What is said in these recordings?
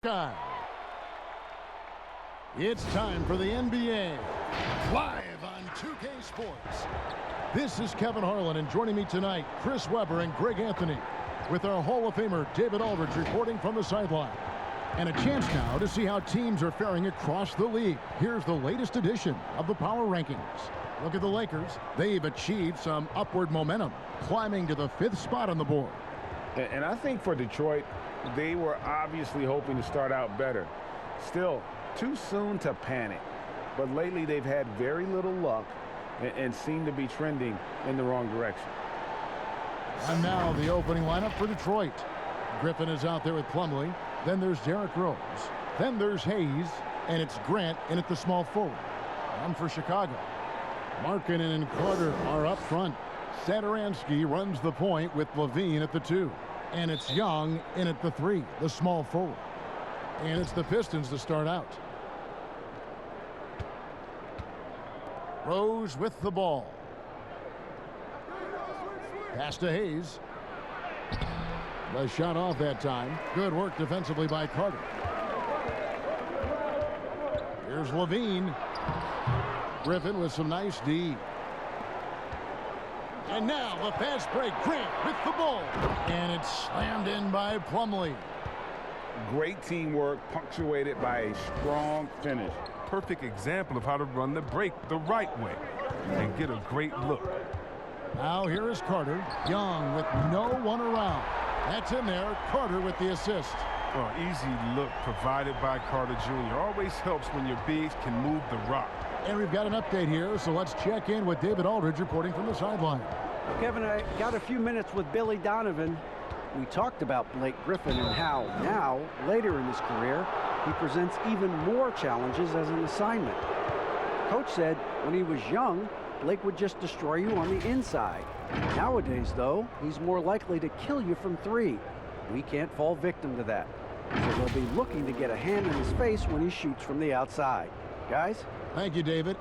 Time. It's time for the NBA, live on 2K Sports. This is Kevin Harlan, and joining me tonight, Chris Webber and Greg Anthony, with our Hall of Famer David Aldridge reporting from the sideline. And a chance now to see how teams are faring across the league. Here's the latest edition of the Power Rankings. Look at the Lakers. They've achieved some upward momentum, climbing to the 5th spot on the board. And I think for Detroit, they were obviously hoping to start out better. Still, too soon to panic. But lately, they've had very little luck and seem to be trending in the wrong direction. And now the opening lineup for Detroit. Griffin is out there with Plumlee. Then there's Derrick Rose. Then there's Hayes. And it's Grant in at the small forward. On for Chicago. Markkanen and Carter are up front. Satoransky runs the point with Levine at the 2. And it's Young in at the 3, the small forward. And it's the Pistons to start out. Rose with the ball. Pass to Hayes. The shot off that time. Good work defensively by Carter. Here's Levine. Griffin with some nice D. And now the fast break. Grant with the ball. And it's slammed in by Plumlee. Great teamwork punctuated by a strong finish. Perfect example of how to run the break the right way and get a great look. Now here is Carter. Young with no one around. That's in there. Carter with the assist. Oh, easy look provided by Carter Jr. Always helps when your bigs can move the rock. And we've got an update here, so let's check in with David Aldridge reporting from the sideline. Kevin, I got a few minutes with Billy Donovan. We talked about Blake Griffin and how now, later in his career, he presents even more challenges as an assignment. Coach said when he was young, Blake would just destroy you on the inside. Nowadays, though, he's more likely to kill you from 3. We can't fall victim to that. So they'll be looking to get a hand in his face when he shoots from the outside. Guys? Thank you, David.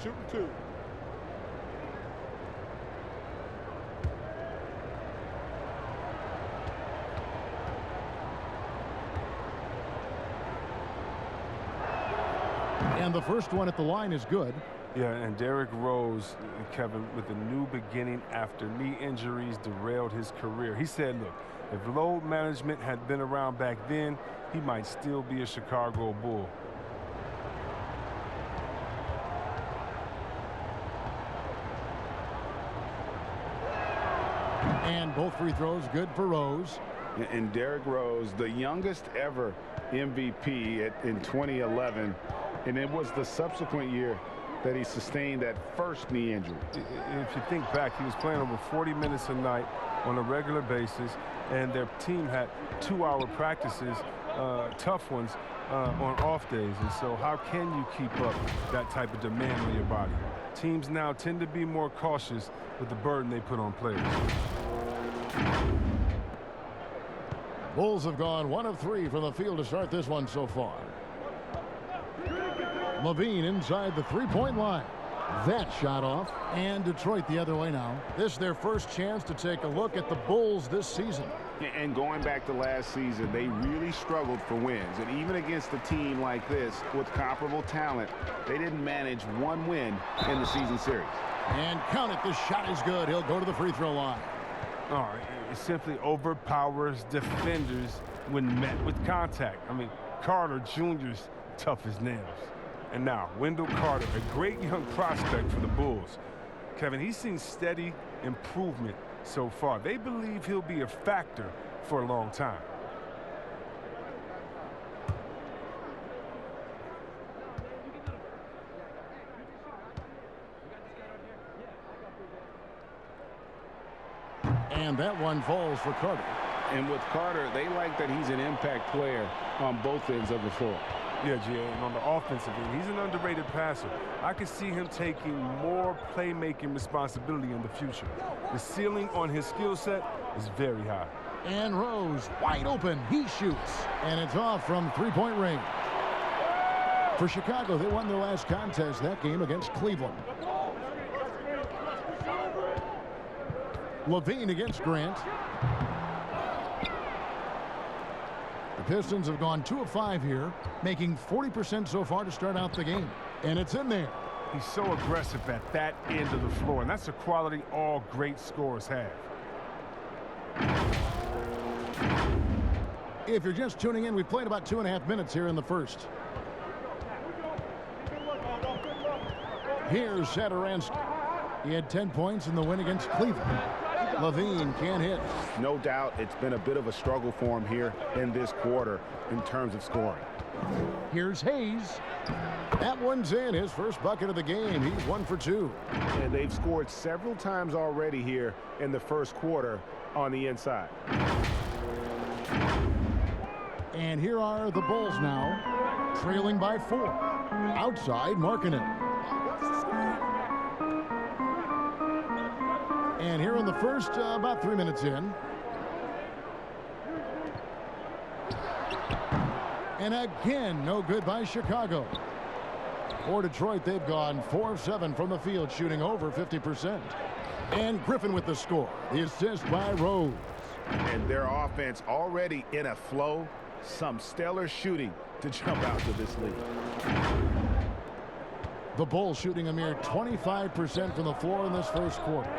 Shooting 2. And the first one at the line is good. Yeah, and Derrick Rose, Kevin, with a new beginning after knee injuries derailed his career. He said, look, if load management had been around back then, he might still be a Chicago Bull. And both free throws good for Rose. And Derrick Rose, the youngest ever MVP in 2011. And it was the subsequent year that he sustained that first knee injury. If you think back, he was playing over 40 minutes a night on a regular basis, and their team had 2-hour practices, tough ones, on off days. And so how can you keep up that type of demand on your body? Teams now tend to be more cautious with the burden they put on players. Bulls have gone 1 of 3 from the field to start this one so far. Levine inside the 3-point line. That shot off, and Detroit the other way now. This is their first chance to take a look at the Bulls this season. And going back to last season, they really struggled for wins. And even against a team like this with comparable talent, they didn't manage 1 win in the season series. And count it, the shot is good. He'll go to the free throw line. Oh, it simply overpowers defenders when met with contact. I mean, Carter Jr.'s tough as nails. And now, Wendell Carter, a great young prospect for the Bulls. Kevin, he's seen steady improvement so far. They believe he'll be a factor for a long time. And that one falls for Carter. And with Carter, they like that he's an impact player on both ends of the floor. Yeah, Jay, and on the offensive end, he's an underrated passer. I can see him taking more playmaking responsibility in the future. The ceiling on his skill set is very high. And Rose, wide open. He shoots. And it's off from 3-point range. For Chicago, they won their last contest that game against Cleveland. Levine against Grant. Pistons have gone 2 of 5 here, making 40% so far to start out the game. And it's in there. He's so aggressive at that end of the floor, and that's a quality all great scorers have. If you're just tuning in, we played about 2.5 minutes here in the first. Here's Satoransky. He had 10 points in the win against Cleveland. Levine can't hit. No doubt it's been a bit of a struggle for him here in this quarter in terms of scoring. Here's Hayes. That one's in, his first bucket of the game. He's 1 for 2. And they've scored several times already here in the first quarter on the inside. And here are the Bulls now, trailing by 4. Outside, Markkanen. And here in the first, about 3 minutes in. And again, no good by Chicago. For Detroit, they've gone 4 of 7 from the field, shooting over 50%. And Griffin with the score. The assist by Rose. And their offense already in a flow. Some stellar shooting to jump out to this lead. The Bulls shooting a mere 25% from the floor in this first quarter.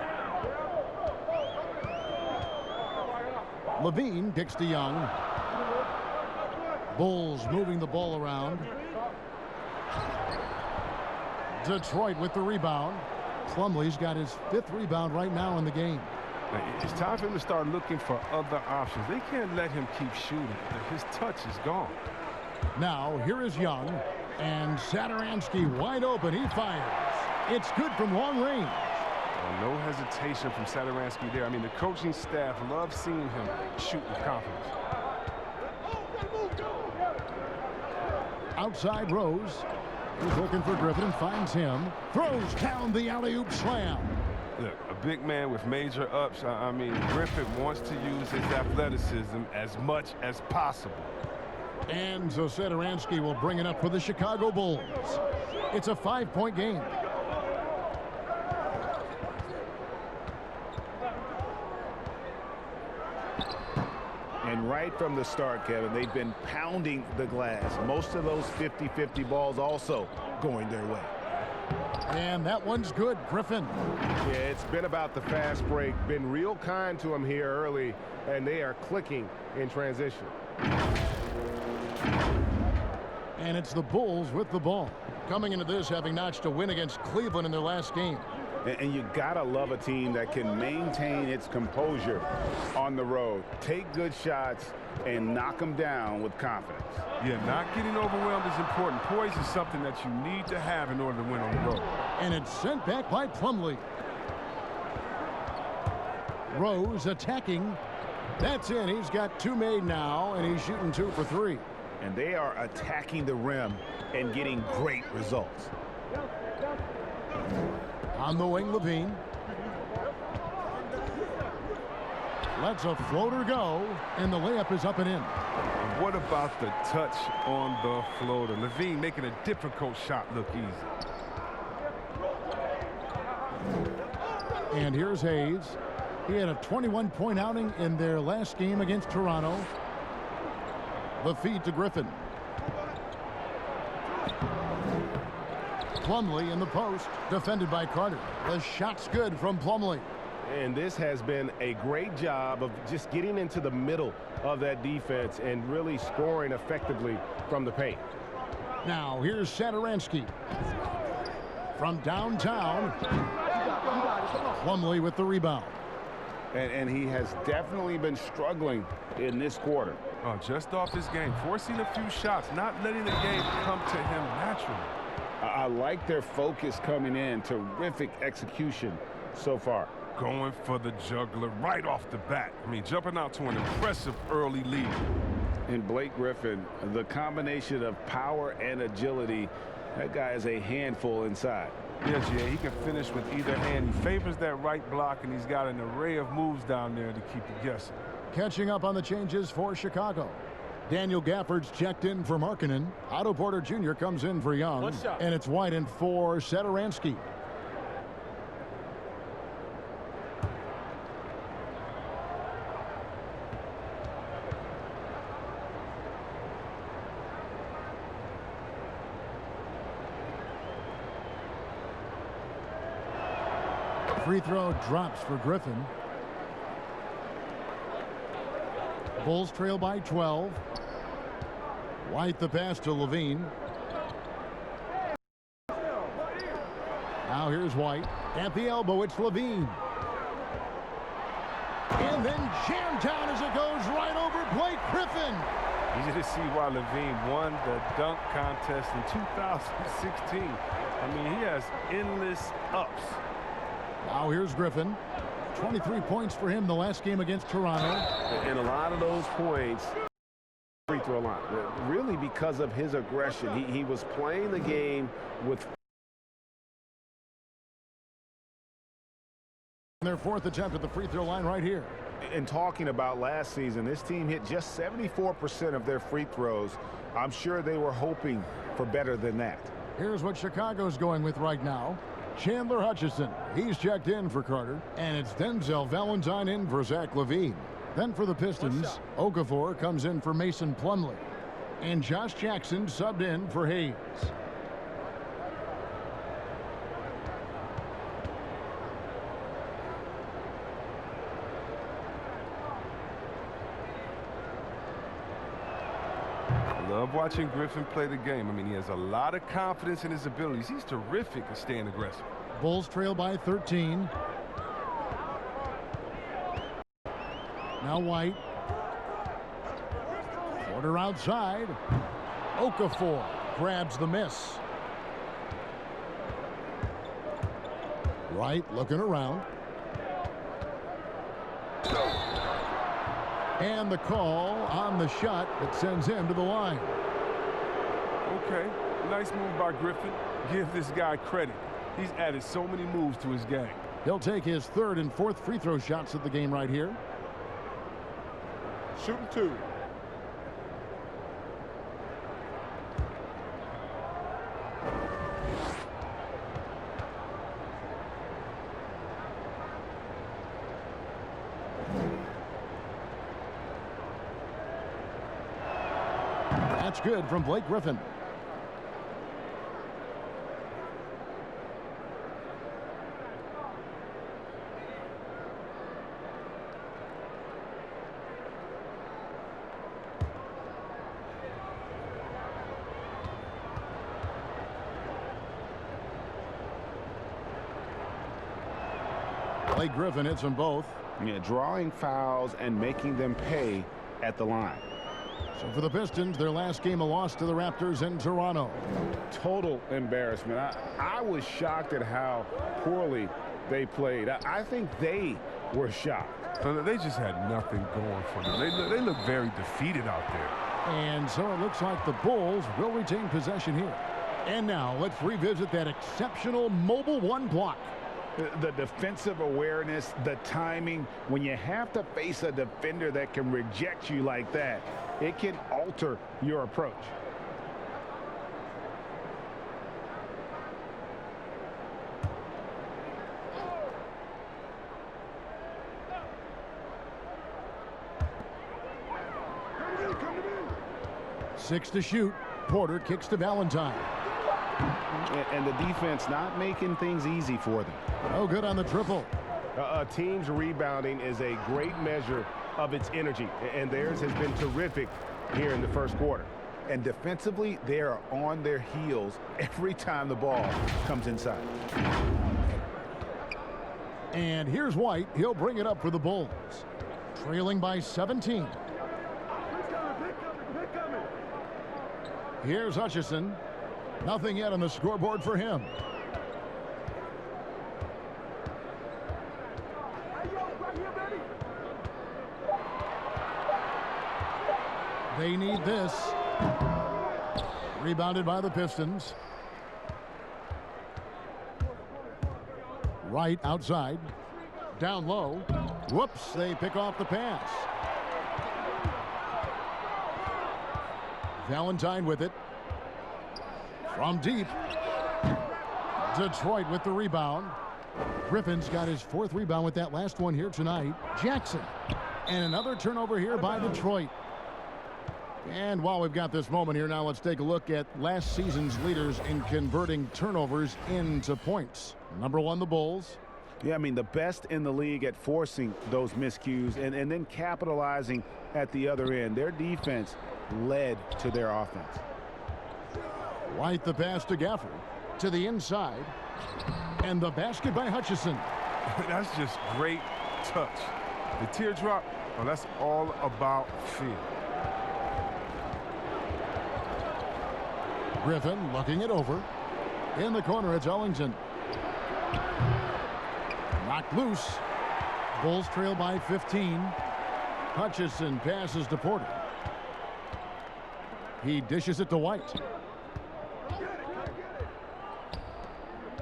Levine kicks to Young. Bulls moving the ball around. Detroit with the rebound. Plumlee's got his 5th rebound right now in the game. It's time for him to start looking for other options. They can't let him keep shooting. His touch is gone. Now, here is Young. And Satoransky wide open. He fires. It's good from long range. Well, no hesitation from Satoransky there. I mean, the coaching staff loves seeing him shoot with confidence. Outside Rose. He's looking for Griffin and finds him. Throws down the alley-oop slam. Look, a big man with major ups. I mean, Griffin wants to use his athleticism as much as possible. And so Satoransky will bring it up for the Chicago Bulls. It's a 5-point game. And right from the start, Kevin, they've been pounding the glass. Most of those 50-50 balls also going their way. And that one's good, Griffin. Yeah, it's been about the fast break. Been real kind to him here early, and they are clicking in transition. And it's the Bulls with the ball. Coming into this, having notched a win against Cleveland in their last game. And you gotta love a team that can maintain its composure on the road. Take good shots and knock them down with confidence. Yeah, not getting overwhelmed is important. Poise is something that you need to have in order to win on the road. And it's sent back by Plumlee. Rose attacking. That's in. He's got 2 made now, and he's shooting 2 for 3. And they are attacking the rim and getting great results. On the wing, Levine. Lets a floater go, and the layup is up and in. And what about the touch on the floater? Levine making a difficult shot look easy. And here's Hayes. He had a 21-point outing in their last game against Toronto. The feed to Griffin. Plumlee in the post, defended by Carter. The shot's good from Plumlee. And this has been a great job of just getting into the middle of that defense and really scoring effectively from the paint. Now, here's Satoransky. From downtown, Plumlee with the rebound. And he has definitely been struggling in this quarter. Oh, just off his game, forcing a few shots, not letting the game come to him naturally. I like their focus coming in. Terrific execution so far. Going for the juggler right off the bat. I mean, jumping out to an impressive early lead. And Blake Griffin, the combination of power and agility, that guy is a handful inside. Yes, yeah, he can finish with either hand. He favors that right block, and he's got an array of moves down there to keep you guessing. Catching up on the changes for Chicago. Daniel Gafford's checked in for Markkanen. Otto Porter Jr. comes in for Young. And it's White in for Satoransky. free throw drops for Griffin. Bulls trail by 12. White the pass to Levine. Now here's White. At the elbow, it's Levine. And then jammed down as it goes right over Blake Griffin. Easy to see why Levine won the dunk contest in 2016. I mean, he has endless ups. Now here's Griffin. 23 points for him the last game against Toronto. And a lot of those points, free throw line, really because of his aggression. He was playing the game with their fourth attempt at the free throw line right here. And talking about last season, this team hit just 74% of their free throws. I'm sure they were hoping for better than that. Here's what Chicago's going with right now. Chandler Hutchison, he's checked in for Carter, and it's Denzel Valentine in for Zach LaVine. Then for the Pistons, Okafor comes in for Mason Plumlee, and Josh Jackson subbed in for Hayes. Love watching Griffin play the game. I mean, he has a lot of confidence in his abilities. He's terrific at staying aggressive. Bulls trail by 13. Now White. Porter outside. Okafor grabs the miss. Wright looking around. And the call on the shot that sends him to the line. Okay, nice move by Griffin. Give this guy credit. He's added so many moves to his game. He'll take his third and fourth free throw shots of the game right here. Shooting two. That's good from Blake Griffin. Blake Griffin hits them both. Yeah, drawing fouls and making them pay at the line. So for the Pistons, their last game a loss to the Raptors in Toronto. Total embarrassment. I was shocked at how poorly they played. I think they were shocked. So they just had nothing going for them. They look very defeated out there. And so it looks like the Bulls will retain possession here. And now let's revisit that exceptional mobile one block. The defensive awareness, the timing, when you have to face a defender that can reject you like that, it can alter your approach. Six to shoot. Porter kicks to Valentine. And the defense not making things easy for them. Oh, good on the triple. A team's rebounding is a great measure of its energy, and theirs has been terrific here in the first quarter. And defensively, they are on their heels every time the ball comes inside. And here's White. He'll bring it up for the Bulls. Trailing by 17. Here's Hutchison. Nothing yet on the scoreboard for him. They need this. Rebounded by the Pistons. Right outside. Down low. Whoops, they pick off the pass. Valentine with it. From deep. Detroit with the rebound. Griffin's got his fourth rebound with that last one here tonight. Jackson. And another turnover here by Detroit. And while we've got this moment here, now let's take a look at last season's leaders in converting turnovers into points. Number one, the Bulls. Yeah, I mean, the best in the league at forcing those miscues and then capitalizing at the other end. Their defense led to their offense. White the pass to Gafford. To the inside. And the basket by Hutchison. That's just great touch. The teardrop, well, that's all about feel. Griffin looking it over. In the corner, it's Ellington. Knocked loose. Bulls trail by 15. Hutchison passes to Porter. He dishes it to White.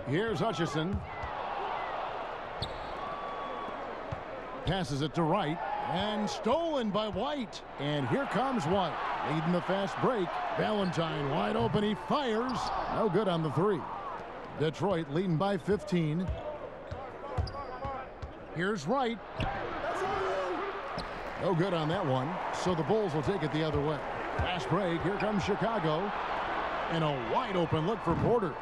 Here's Hutchison. Passes it to Wright. And stolen by White. And here comes White. Leading the fast break. Valentine wide open. He fires. No good on the three. Detroit leading by 15. Here's Wright. No good on that one. So the Bulls will take it the other way. Fast break. Here comes Chicago. And a wide open look for Porter.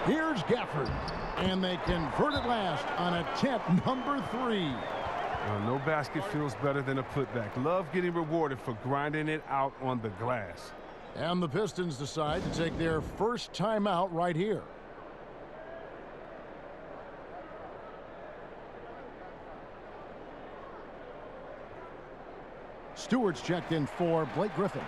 Here's Gafford. And they convert it last on attempt number 3. Well, no basket feels better than a putback. Love getting rewarded for grinding it out on the glass. And the Pistons decide to take their first timeout right here. Stewart's checked in for Blake Griffin.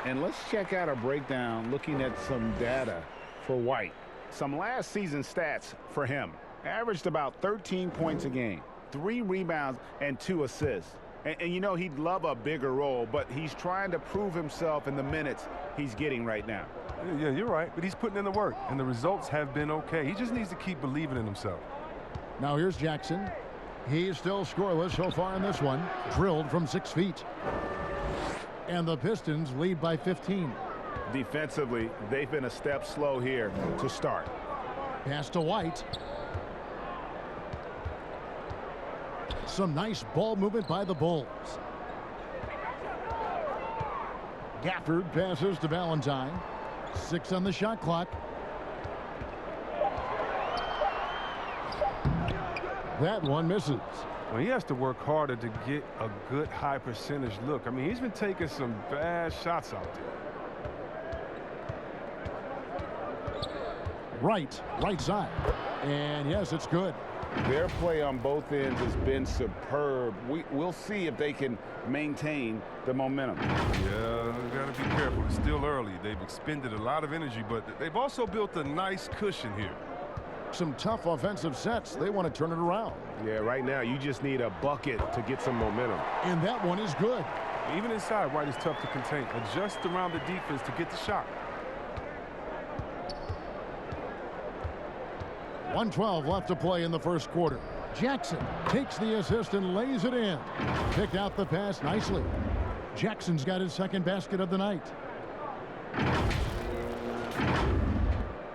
And let's check out a breakdown looking at some data for White. Some last season stats for him. Averaged about 13 points a game, 3 rebounds, and 2 assists. And you know, he'd love a bigger role, but he's trying to prove himself in the minutes he's getting right now. Yeah, you're right, but he's putting in the work, and the results have been okay. He just needs to keep believing in himself. Now here's Jackson. He's still scoreless so far in this one. Drilled from 6 feet. And the Pistons lead by 15. Defensively, they've been a step slow here to start. Pass to White. Some nice ball movement by the Bulls. Gafford passes to Valentine. 6 on the shot clock. That one misses. Well, he has to work harder to get a good high percentage look. I mean, he's been taking some bad shots out there. Right side. And yes, it's good. Their play on both ends has been superb. We'll see if they can maintain the momentum. Yeah, got to be careful. It's still early. They've expended a lot of energy, but they've also built a nice cushion here. Some tough offensive sets. They want to turn it around. Yeah, right now you just need a bucket to get some momentum. And that one is good. Even inside, White is tough to contain. Adjust around the defense to get the shot. 1:12 left to play in the first quarter. Jackson takes the assist and lays it in. Picked out the pass nicely. Jackson's got his second basket of the night.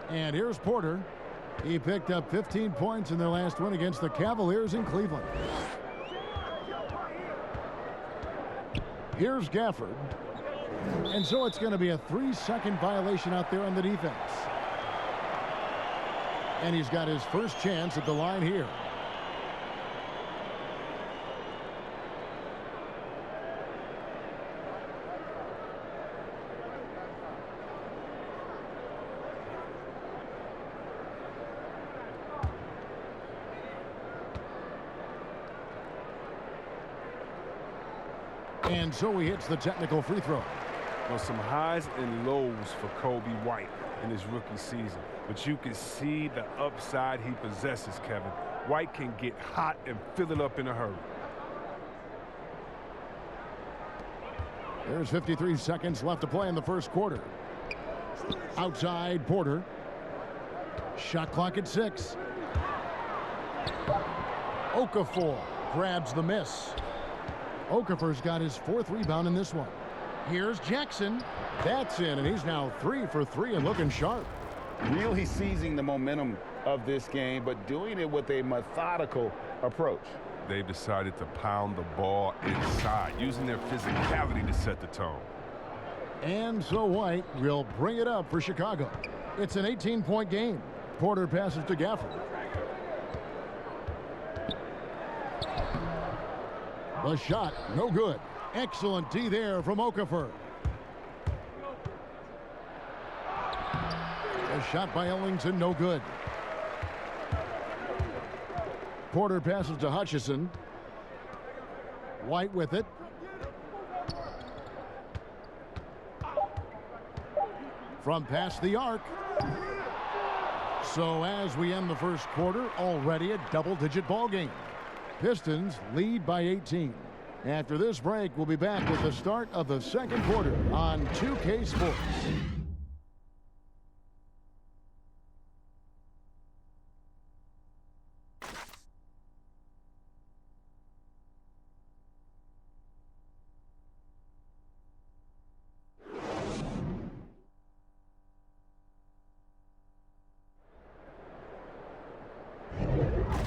And here's Porter. He picked up 15 points in their last win against the Cavaliers in Cleveland. Here's Gafford. And so it's going to be a 3-second violation out there on the defense. And he's got his first chance at the line here. And so he hits the technical free throw. Well, some highs and lows for Kobe White in his rookie season. But you can see the upside he possesses, Kevin. White can get hot and fill it up in a hurry. There's 53 seconds left to play in the first quarter. Outside Porter. Shot clock at 6. Okafor grabs the miss. Okafor's got his 4th rebound in this one. Here's Jackson. That's in, and he's now 3 for 3 and looking sharp. Really seizing the momentum of this game, but doing it with a methodical approach. They've decided to pound the ball inside, using their physicality to set the tone. And so White will bring it up for Chicago. It's an 18-point game. Porter passes to Gafford. The shot, no good. Excellent D there from Okafor. The shot by Ellington, no good. Porter passes to Hutchison. White with it. From past the arc. So as we end the first quarter, already a double-digit ball game. Pistons lead by 18. After this break, we'll be back with the start of the second quarter on 2K Sports.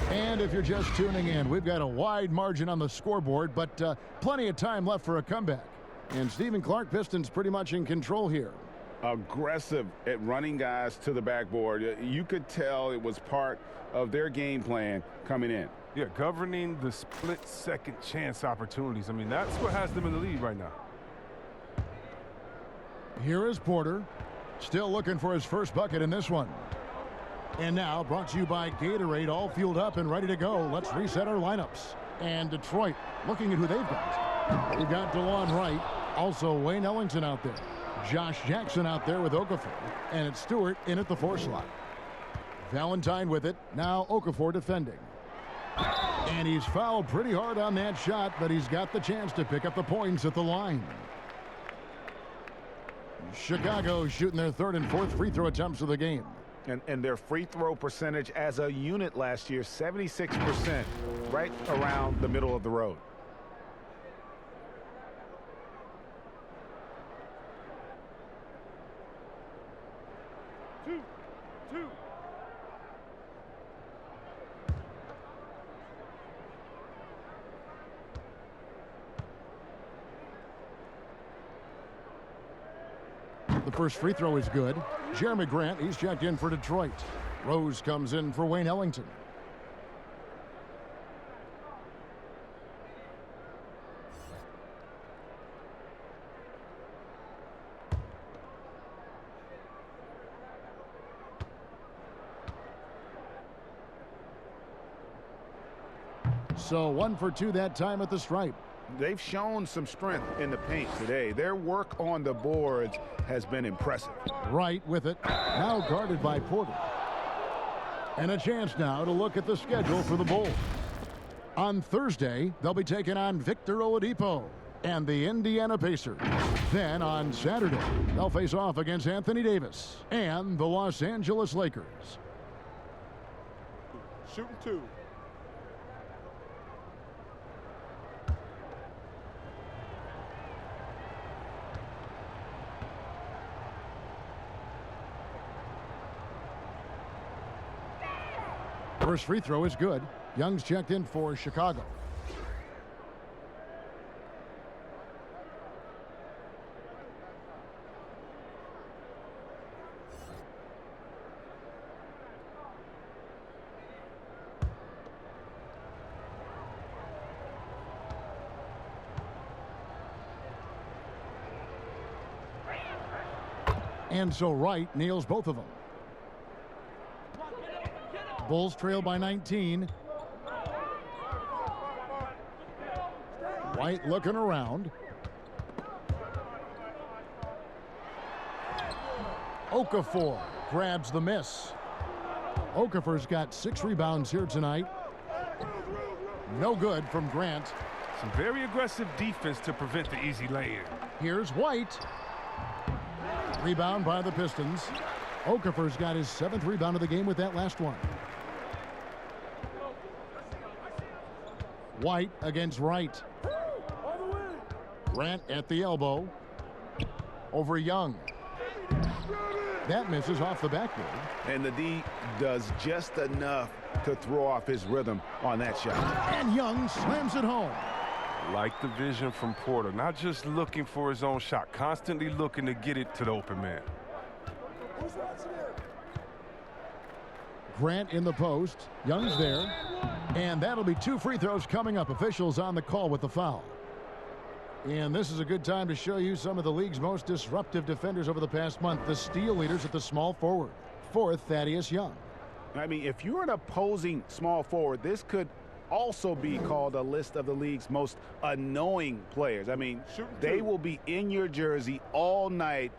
And if you're just tuning in, we've got a wide margin on the scoreboard, but plenty of time left for a comeback. And Stephen Clark, Pistons pretty much in control here. Aggressive at running guys to the backboard. You could tell it was part of their game plan coming in. Yeah, governing the split-second chance opportunities. I mean, that's what has them in the lead right now. Here is Porter, still looking for his first bucket in this one. And now, brought to you by Gatorade, all fueled up and ready to go. Let's reset our lineups. And Detroit, looking at who they've got. We've got DeLon Wright, also Wayne Ellington out there. Josh Jackson out there with Okafor. And it's Stewart in at the 4 slot. Valentine with it, now Okafor defending. And he's fouled pretty hard on that shot, but he's got the chance to pick up the points at the line. Chicago shooting their third and fourth free throw attempts of the game. And their free throw percentage as a unit last year, 76%, right around the middle of the road. Two. The first free throw is good. Jeremy Grant, he's checked in for Detroit. Rose comes in for Wayne Ellington. So 1 for 2 that time at the stripe. They've shown some strength in the paint today. Their work on the boards has been impressive. Wright with it, now guarded by Porter. And a chance now to look at the schedule for the Bulls. On Thursday, they'll be taking on Victor Oladipo and the Indiana Pacers. Then on Saturday, they'll face off against Anthony Davis and the Los Angeles Lakers. Shooting 2. First free throw is good. Young's checked in for Chicago. And so Wright nails both of them. Bulls trail by 19. White looking around. Okafor grabs the miss. Okafor's got 6 rebounds here tonight. No good from Grant. Some very aggressive defense to prevent the easy lay-in. Here's White. Rebound by the Pistons. Okafor's got his 7th rebound of the game with that last one. White against Wright. Grant at the elbow. Over Young. That misses off the backboard. And the D does just enough to throw off his rhythm on that shot. And Young slams it home. Like the vision from Porter, not just looking for his own shot, constantly looking to get it to the open man. Grant in the post. Young's there. And that'll be 2 free throws coming up. Officials on the call with the foul. And this is a good time to show you some of the league's most disruptive defenders over the past month. The steal leaders at the small forward. 4th, Thaddeus Young. I mean, if you're an opposing small forward, this could also be called a list of the league's most annoying players. I mean, they will be in your jersey all night.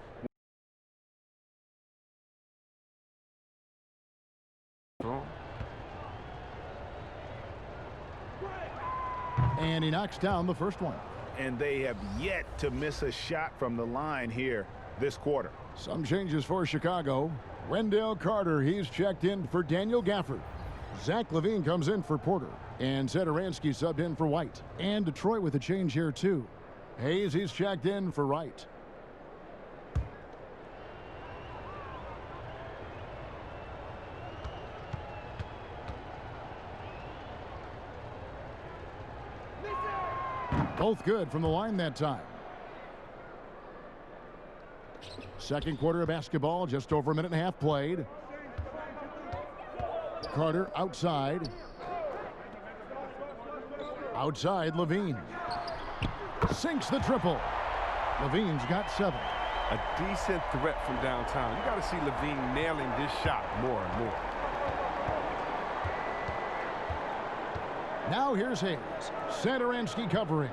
And he knocks down the first one. And they have yet to miss a shot from the line here this quarter. Some changes for Chicago. Wendell Carter, he's checked in for Daniel Gafford. Zach LaVine comes in for Porter. And Satoransky subbed in for White. And Detroit with a change here, too. Hayes, he's checked in for Wright. Both good from the line that time. Second quarter of basketball, just over a minute and a half played. Carter outside. Outside, LaVine. Sinks the triple. LaVine's got 7. A decent threat from downtown. You got to see LaVine nailing this shot more and more. Now here's Hayes. Satoransky covering.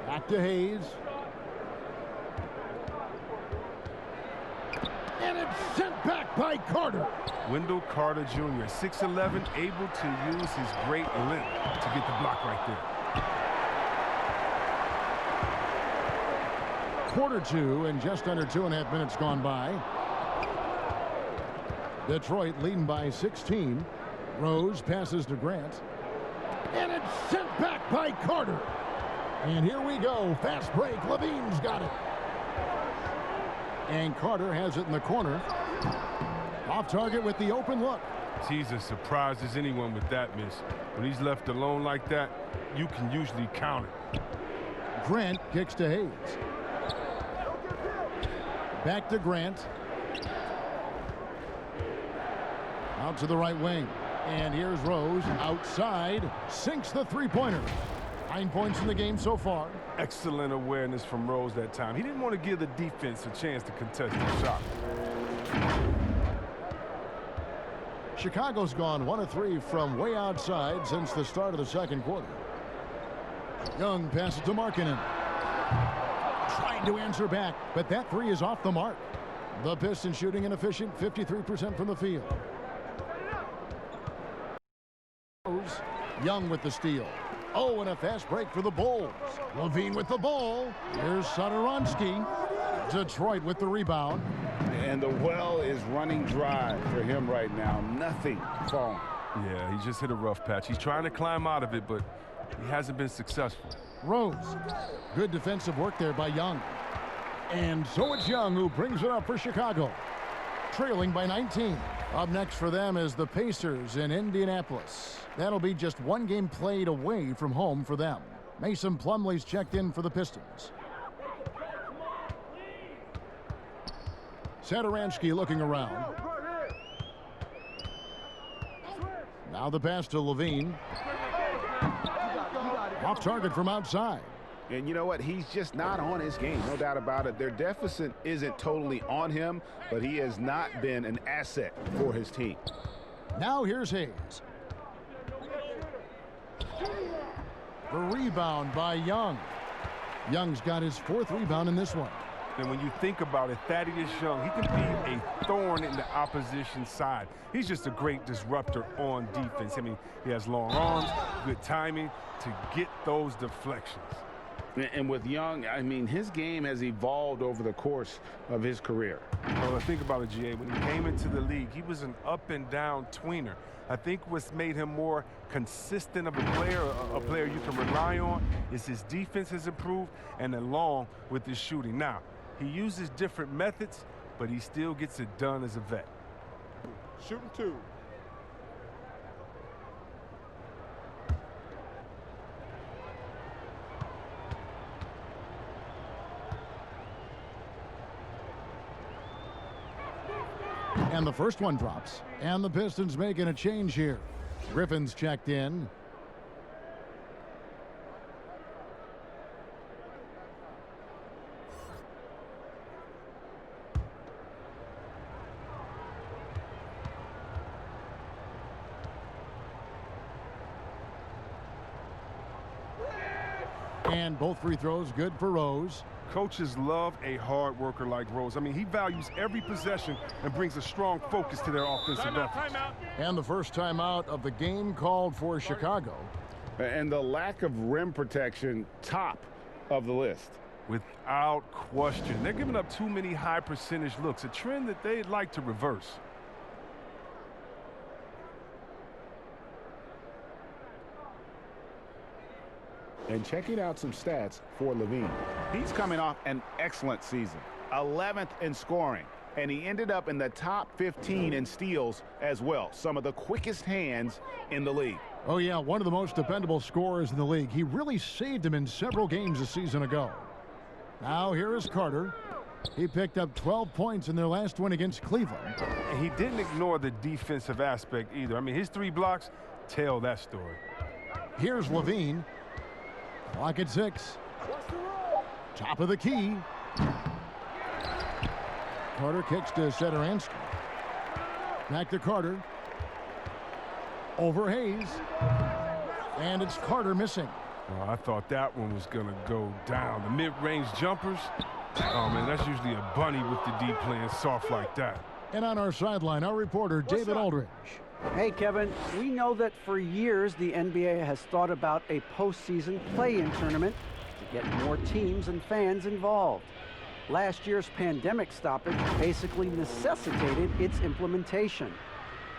Back to Hayes. And it's sent back by Carter. Wendell Carter Jr., 6'11", able to use his great length to get the block right there. Quarter 2 and just under 2.5 minutes gone by. Detroit leading by 16. Rose passes to Grant. And it's sent back by Carter. And here we go. Fast break. LaVine's got it. And Carter has it in the corner. Off target with the open look. He's as surprised as anyone with that miss. When he's left alone like that, you can usually count it. Grant kicks to Hayes. Back to Grant. Out to the right wing. And here's Rose outside. Sinks the three-pointer. 9 points in the game so far. Excellent awareness from Rose that time. He didn't want to give the defense a chance to contest the shot. Chicago's gone 1 of 3 from way outside since the start of the second quarter. Young passes to Markkanen. Trying to answer back, but that 3 is off the mark. The Pistons shooting inefficient, 53% from the field. Young with the steal. Oh, and a fast break for the Bulls. LaVine with the ball. Here's Satoransky. Detroit with the rebound. And the well is running dry for him right now. Nothing falling. Yeah, he just hit a rough patch. He's trying to climb out of it, but he hasn't been successful. Rose. Good defensive work there by Young. And so it's Young who brings it up for Chicago. Trailing by 19. Up next for them is the Pacers in Indianapolis. That'll be just 1 game played away from home for them. Mason Plumlee's checked in for the Pistons. Satoransky looking around. Now the pass to LaVine. Off target from outside. And you know what? He's just not on his game. No doubt about it. Their deficit isn't totally on him, but he has not been an asset for his team. Now here's Hayes. The rebound by Young. Young's got his 4th rebound in this one. And when you think about it, Thaddeus Young, he can be a thorn in the opposition's side. He's just a great disruptor on defense. I mean, he has long arms, good timing to get those deflections. And with Young, I mean, his game has evolved over the course of his career. Well, think about it, GA. When he came into the league, he was an up-and-down tweener. I think what's made him more consistent of a player you can rely on, is his defense has improved, and along with his shooting. Now, he uses different methods, but he still gets it done as a vet. Shooting 2. And the first one drops. And the Pistons making a change here. Griffin's checked in. And both free throws good for Rose. Coaches love a hard worker like Rose. I mean, he values every possession and brings a strong focus to their offensive efforts. And the first timeout of the game called for Chicago. And the lack of rim protection, top of the list. Without question. They're giving up too many high percentage looks, a trend that they'd like to reverse. And checking out some stats for Levine. He's coming off an excellent season. 11th in scoring. And he ended up in the top 15 in steals as well. Some of the quickest hands in the league. Oh, yeah, one of the most dependable scorers in the league. He really saved him in several games a season ago. Now here is Carter. He picked up 12 points in their last win against Cleveland. And he didn't ignore the defensive aspect either. I mean, his 3 blocks tell that story. Here's Levine. Clock at 6. Top of the key. Carter kicks to Satoransky. Back to Carter. Over Hayes. And it's Carter missing. Oh, I thought that one was going to go down. The mid-range jumpers, oh, man, that's usually a bunny with the D playing soft like that. And on our sideline, our reporter, David Aldridge. Hey, Kevin, we know that for years the NBA has thought about a postseason play-in tournament to get more teams and fans involved. Last year's pandemic stoppage basically necessitated its implementation.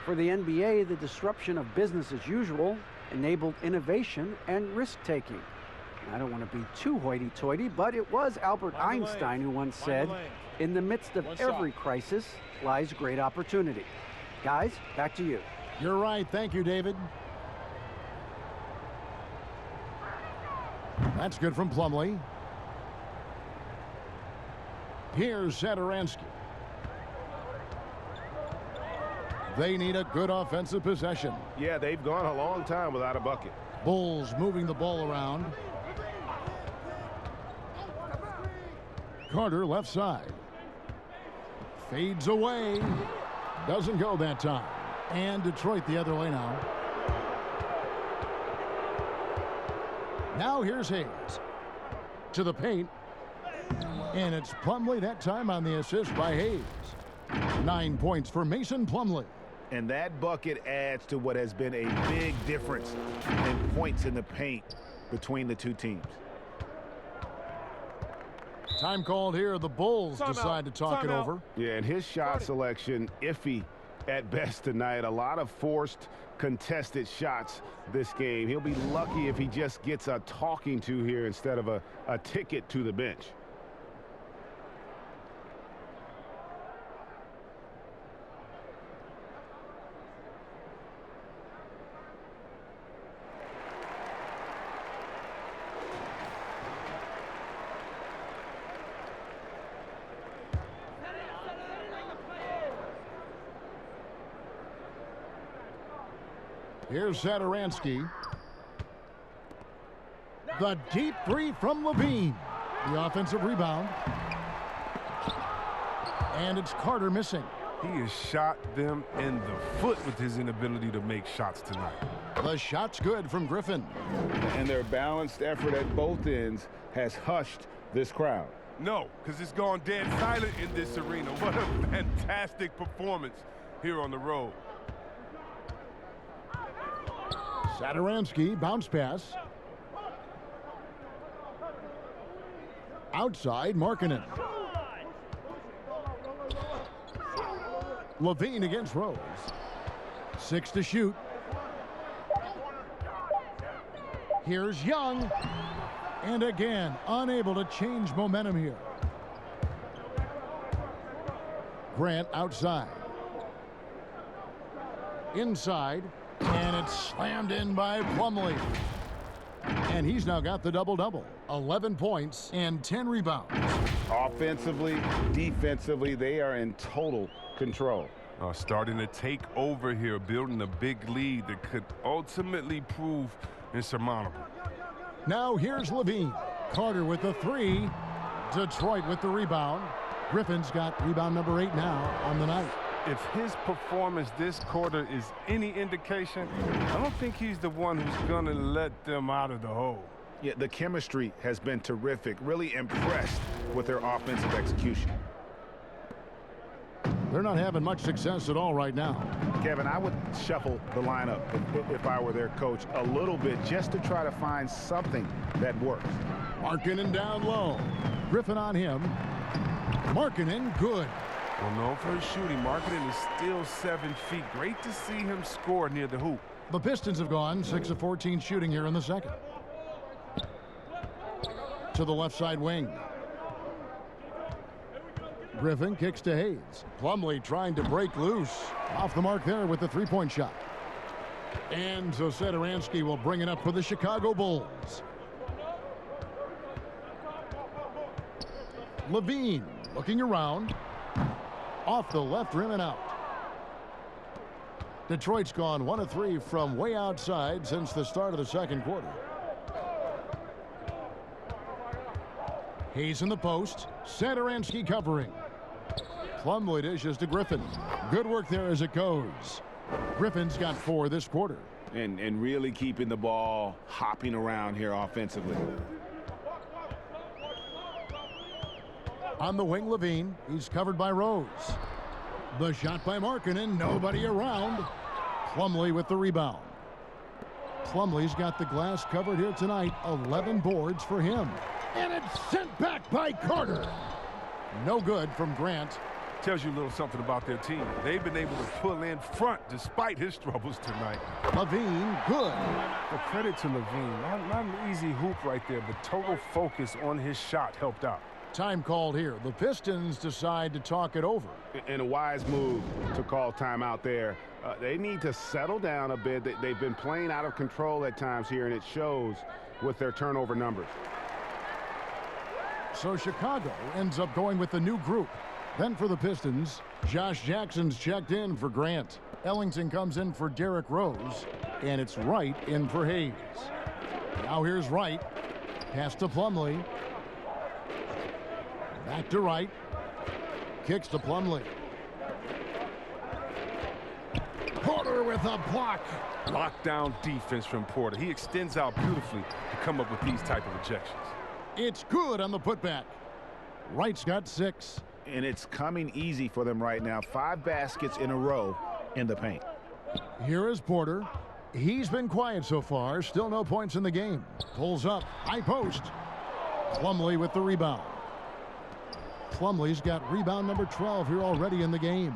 For the NBA, the disruption of business as usual enabled innovation and risk-taking. I don't want to be too hoity-toity, but it was Albert Einstein who once said, "In the midst of every crisis lies great opportunity." Guys, back to you. You're right. Thank you, David. That's good from Plumlee. Here's Satoransky. They need a good offensive possession. Yeah, they've gone a long time without a bucket. Bulls moving the ball around. Carter left side. Fades away. Doesn't go that time. And Detroit the other way now. Now here's Hayes. To the paint. And it's Plumlee that time on the assist by Hayes. 9 points for Mason Plumlee. And that bucket adds to what has been a big difference in points in the paint between the two teams. Time called here. The Bulls decide to talk it over. Yeah, and his shot selection, iffy at best tonight. A lot of forced, contested shots this game. He'll be lucky if he just gets a talking to here instead of a ticket to the bench. Here's Satoransky. The deep three from Levine. The offensive rebound. And it's Carter missing. He has shot them in the foot with his inability to make shots tonight. The shot's good from Griffin. And their balanced effort at both ends has hushed this crowd. No, because it's gone dead silent in this arena. What a fantastic performance here on the road. Satoransky, bounce pass. Outside, Markkanen. Levine against Rose. 6 to shoot. Here's Young. And again, unable to change momentum here. Grant outside. Inside. And it's slammed in by Plumlee. And he's now got the double-double. 11 points and 10 rebounds. Offensively, defensively, they are in total control. Starting to take over here, building a big lead that could ultimately prove insurmountable. Now here's Levine. Carter with the three. Detroit with the rebound. Griffin's got rebound number 8 now on the night. If his performance this quarter is any indication, I don't think he's the one who's going to let them out of the hole. Yeah, the chemistry has been terrific. Really impressed with their offensive execution. They're not having much success at all right now. Kevin, I would shuffle the lineup if I were their coach a little bit just to try to find something that works. Markkanen down low. Griffin on him. Markkanen, good. Well, known for his shooting, Markkanen is still 7 feet. Great to see him score near the hoop. The Pistons have gone 6 of 14 shooting here in the second. To the left side wing. Griffin kicks to Hayes. Plumlee trying to break loose. Off the mark there with the three-point shot. And so Satoransky will bring it up for the Chicago Bulls. Levine looking around. Off the left rim and out. Detroit's gone 1 of 3 from way outside since the start of the second quarter. Hayes in the post. Satoransky covering. Plumlee dishes to Griffin. Good work there as it goes. Griffin's got 4 this quarter. And really keeping the ball hopping around here offensively. On the wing, Levine. He's covered by Rose. The shot by Markkanen. Nobody around. Plumlee with the rebound. Plumlee's got the glass covered here tonight. 11 boards for him. And it's sent back by Carter. No good from Grant. Tells you a little something about their team. They've been able to pull in front despite his troubles tonight. Levine, good. The credit to Levine. Not an easy hoop right there, but total focus on his shot helped out. Time called here. The Pistons decide to talk it over. And a wise move to call timeout there. They need to settle down a bit. They've been playing out of control at times here, and it shows with their turnover numbers. So Chicago ends up going with the new group. Then for the Pistons, Josh Jackson's checked in for Grant. Ellington comes in for Derrick Rose, and it's Wright in for Hayes. Now here's Wright. Pass to Plumlee. Back to Wright. Kicks to Plumlee. Porter with a block. Lockdown defense from Porter. He extends out beautifully to come up with these type of ejections. It's good on the putback. Wright's got 6. And it's coming easy for them right now. 5 baskets in a row in the paint. Here is Porter. He's been quiet so far. Still no points in the game. Pulls up. High post. Plumlee with the rebound. Plumlee's got rebound number 12 here already in the game.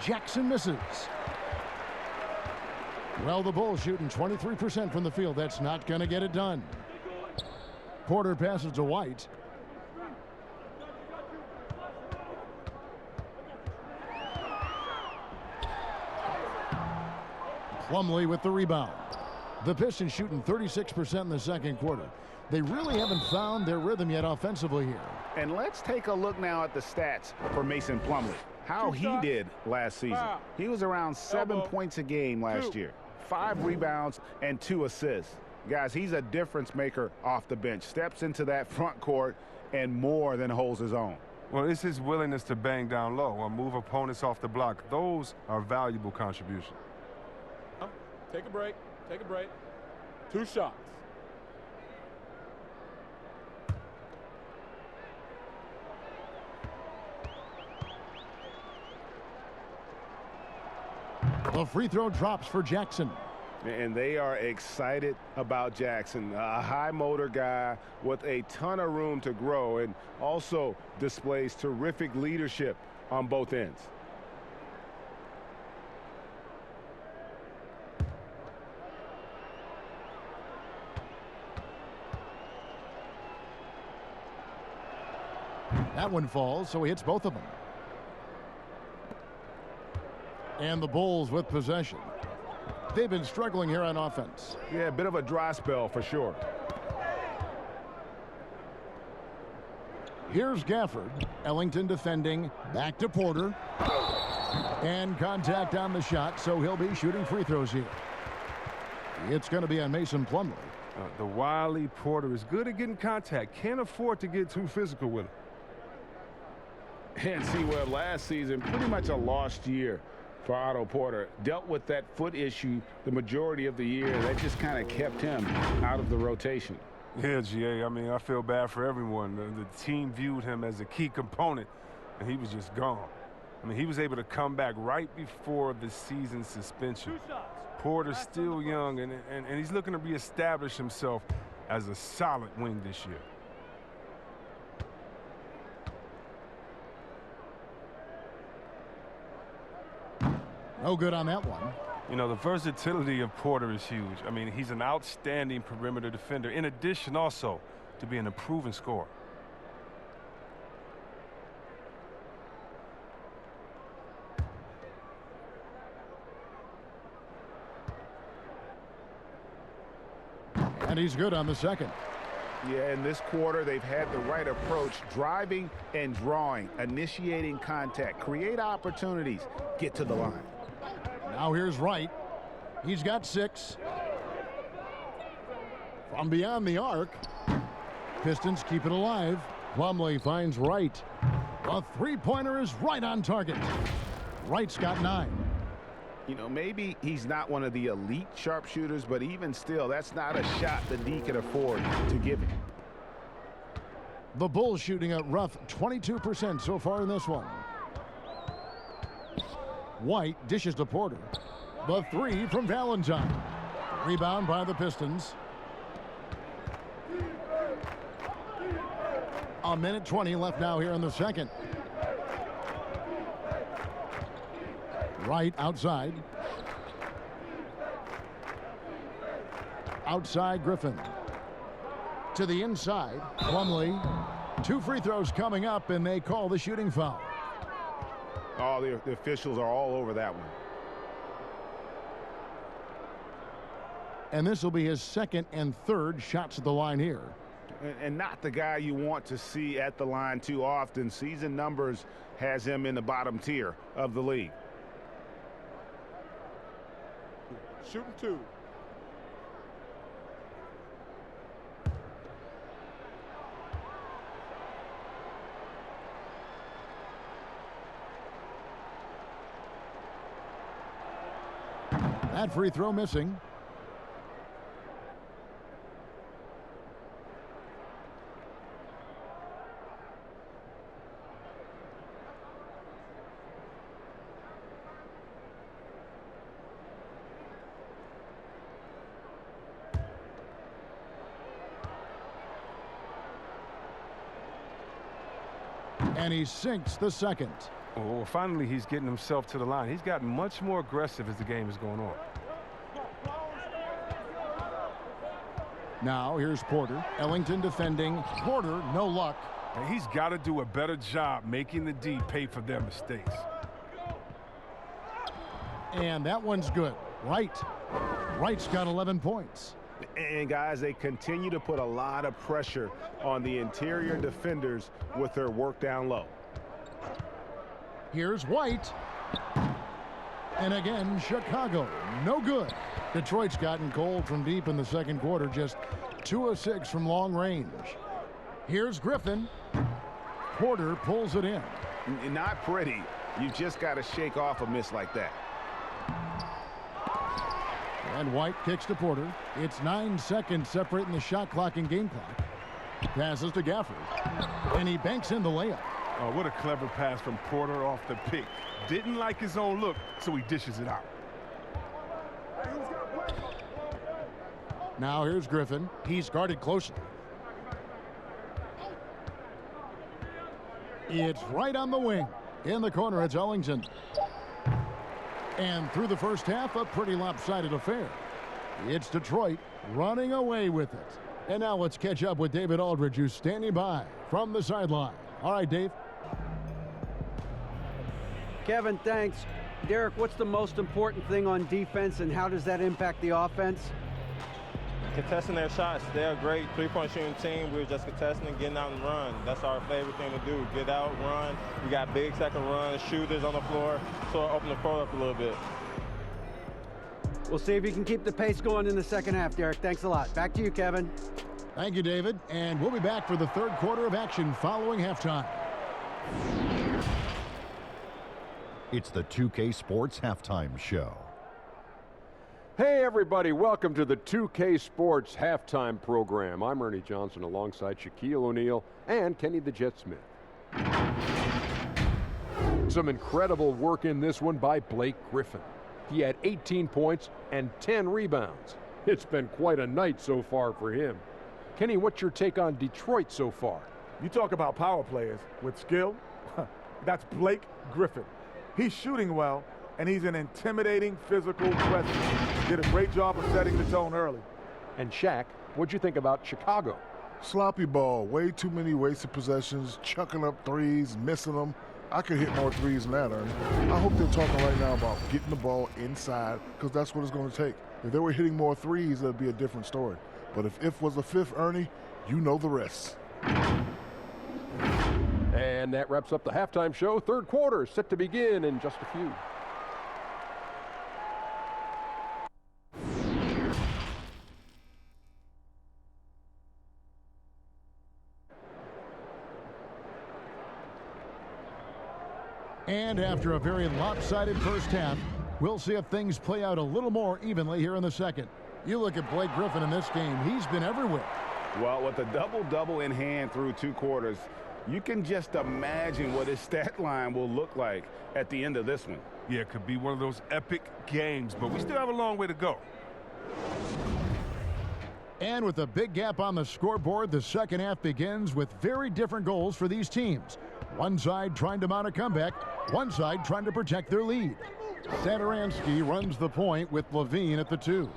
Jackson misses. Well, the Bulls shooting 23% from the field. That's not going to get it done. Porter passes to White. Plumlee with the rebound. The Pistons shooting 36% in the second quarter. They really haven't found their rhythm yet offensively here. And let's take a look now at the stats for Mason Plumlee. How he did last season. He was around 7 points a game last year. 5 rebounds and 2 assists. Guys, he's a difference maker off the bench. Steps into that front court and more than holds his own. Well, it's his willingness to bang down low or move opponents off the block. Those are valuable contributions. Take a break. Take a break. 2 shots. The free throw drops for Jackson. And they are excited about Jackson, a high motor guy with a ton of room to grow and also displays terrific leadership on both ends. That one falls, so he hits both of them. And the Bulls with possession. They've been struggling here on offense. Yeah, a bit of a dry spell for sure. Here's Gafford. Ellington defending. Back to Porter. And contact on the shot, so he'll be shooting free throws here. It's going to be on Mason Plumlee. The wily Porter is good at getting contact. Can't afford to get too physical with him. And see, well, last season, pretty much a lost year for Otto Porter. Dealt with that foot issue the majority of the year. That just kind of kept him out of the rotation. Yeah, GA, I mean, I feel bad for everyone. The team viewed him as a key component, and he was just gone. I mean, he was able to come back right before the season suspension. Porter's still young, and he's looking to reestablish himself as a solid wing this year. No good on that one. You know, the versatility of Porter is huge. I mean, he's an outstanding perimeter defender, in addition also to being a proven scorer. And he's good on the second. Yeah, in this quarter, they've had the right approach, driving and drawing, initiating contact, create opportunities, get to the line. Now here's Wright. He's got 6. From beyond the arc, Pistons keep it alive. Plumlee finds Wright. The three-pointer is right on target. Wright's got 9. You know, maybe he's not one of the elite sharpshooters, but even still, that's not a shot the D can afford to give him. The Bulls shooting a rough 22% so far in this one. White dishes to Porter. The 3 from Valentine. Rebound by the Pistons. A minute 20 left now here in the second. Right outside. Outside Griffin. To the inside. Plumlee. 2 free throws coming up, and they call the shooting foul. Oh, the officials are all over that one. And this will be his second and third shots at the line here. And not the guy you want to see at the line too often. Season numbers has him in the bottom tier of the league. Shooting 2. That free throw missing. And he sinks the second. Oh, finally he's getting himself to the line. He's gotten much more aggressive as the game is going on. Now here's Porter. Ellington defending. Porter, no luck. And he's got to do a better job making the D pay for their mistakes. And that one's good. Wright's got 11 points. And guys, they continue to put a lot of pressure on the interior defenders with their work down low. Here's White. And again, Chicago, no good. Detroit's gotten cold from deep in the second quarter, just 2 of 6 from long range. Here's Griffin. Porter pulls it in. Not pretty. You just got to shake off a miss like that. And White kicks to Porter. It's 9 seconds separating the shot clock and game clock. Passes to Gafford. And he banks in the layup. Oh, what a clever pass from Porter off the pick. Didn't like his own look, so he dishes it out. Now here's Griffin. He's guarded closely. It's right on the wing. In the corner, it's Ellington. And through the first half, a pretty lopsided affair. It's Detroit running away with it. And now let's catch up with David Aldridge, who's standing by from the sideline. All right, Dave. Kevin, thanks. Derek, what's the most important thing on defense, and how does that impact the offense? contesting their shots. They're a great three-point shooting team. We're just contesting and getting out and run. That's our favorite thing to do. Get out, run. We got big second run, shooters on the floor, so open the floor up a little bit. We'll see if you can keep the pace going in the second half, Derek. Thanks a lot. Back to you, Kevin. Thank you, David. And we'll be back for the third quarter of action following halftime. It's the 2K Sports Halftime Show. Hey everybody, welcome to the 2K Sports Halftime Program. I'm Ernie Johnson alongside Shaquille O'Neal and Kenny the Jet Smith. Some incredible work in this one by Blake Griffin. He had 18 points and 10 rebounds. It's been quite a night so far for him. Kenny, what's your take on Detroit so far? You talk about power players with skill. That's Blake Griffin. He's shooting well, and he's an intimidating physical presence. Did a great job of setting the tone early. And Shaq, what'd you think about Chicago? Sloppy ball, way too many wasted possessions, chucking up threes, missing them. I could hit more threes than that, Ernie. I hope they're talking right now about getting the ball inside, because that's what it's going to take. If they were hitting more threes, it would be a different story. But if was the fifth, Ernie, you know the rest. And that wraps up the halftime show. Third quarter set to begin in just a few. And after a very lopsided first half, we'll see if things play out a little more evenly here in the second. You look at Blake Griffin in this game, he's been everywhere. Well, with a double-double in hand through 2 quarters, you can just imagine what his stat line will look like at the end of this one. Yeah, it could be one of those epic games, but we still have a long way to go. And with a big gap on the scoreboard, the second half begins with very different goals for these teams. One side trying to mount a comeback, one side trying to protect their lead. Satoransky runs the point with Levine at the 2.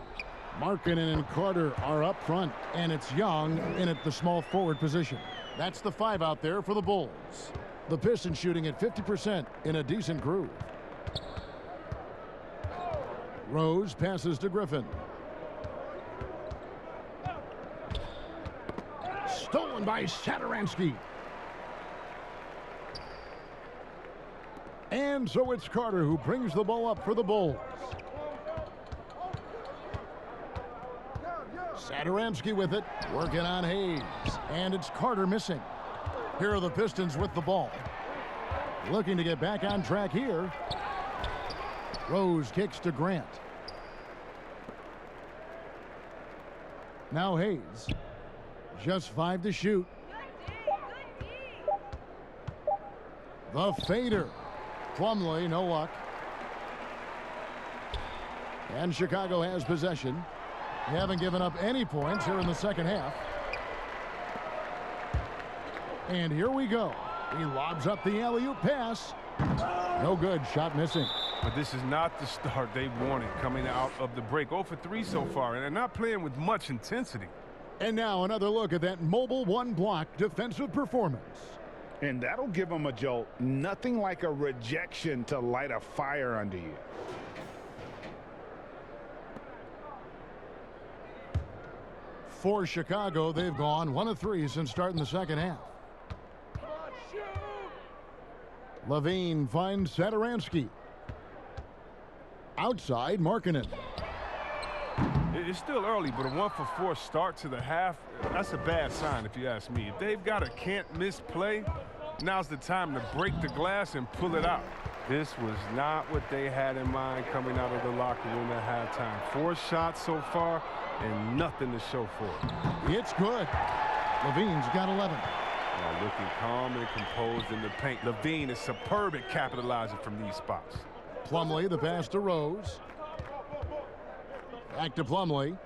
Markkanen and Carter are up front, and it's Young in at the small forward position. That's the 5 out there for the Bulls. The Pistons shooting at 50% in a decent groove. Rose passes to Griffin. Stolen by Satoransky. And so it's Carter who brings the ball up for the Bulls. Satoransky with it, working on Hayes. And it's Carter missing. Here are the Pistons with the ball. Looking to get back on track here. Rose kicks to Grant. Now Hayes. Just 5 to shoot. The fader. Plumlee, no luck. And Chicago has possession. They haven't given up any points here in the second half. And here we go. He lobs up the alley-oop pass. No good. Shot missing. But this is not the start they wanted coming out of the break. 0 for 3 so far, and they're not playing with much intensity. And now another look at that mobile one-block defensive performance. And that'll give them a jolt. Nothing like a rejection to light a fire under you. For Chicago, they've gone 1 of 3 since starting the second half. Levine finds Satoransky. Outside, Markkanen. It's still early, but a 1 for 4 start to the half, that's a bad sign if you ask me. If they've got a can't-miss play, now's the time to break the glass and pull it out. This was not what they had in mind coming out of the locker room at halftime. 4 shots so far and nothing to show for it. It's good. Levine's got 11. Looking calm and composed in the paint. Levine is superb at capitalizing from these spots. Plumlee, the pass to Rose. Back to Plumlee.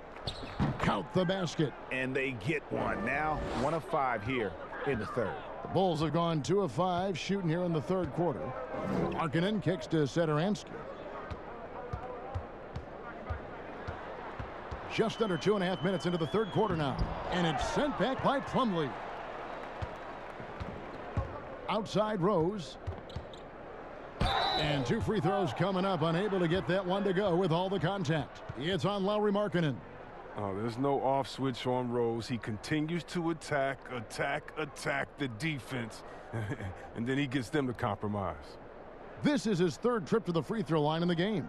Count the basket. And they get one. Now 1 of 5 here in the third. The Bulls have gone 2 of 5 shooting here in the third quarter. Markkanen kicks to Satoransky. Just under 2.5 minutes into the third quarter now. And it's sent back by Plumlee. Outside Rose. And 2 free throws coming up. Unable to get that one to go with all the contact. It's on Lauri Markkanen. Oh, there's no off switch on Rose. He continues to attack the defense, and then he gets them to compromise. This is his third trip to the free throw line in the game.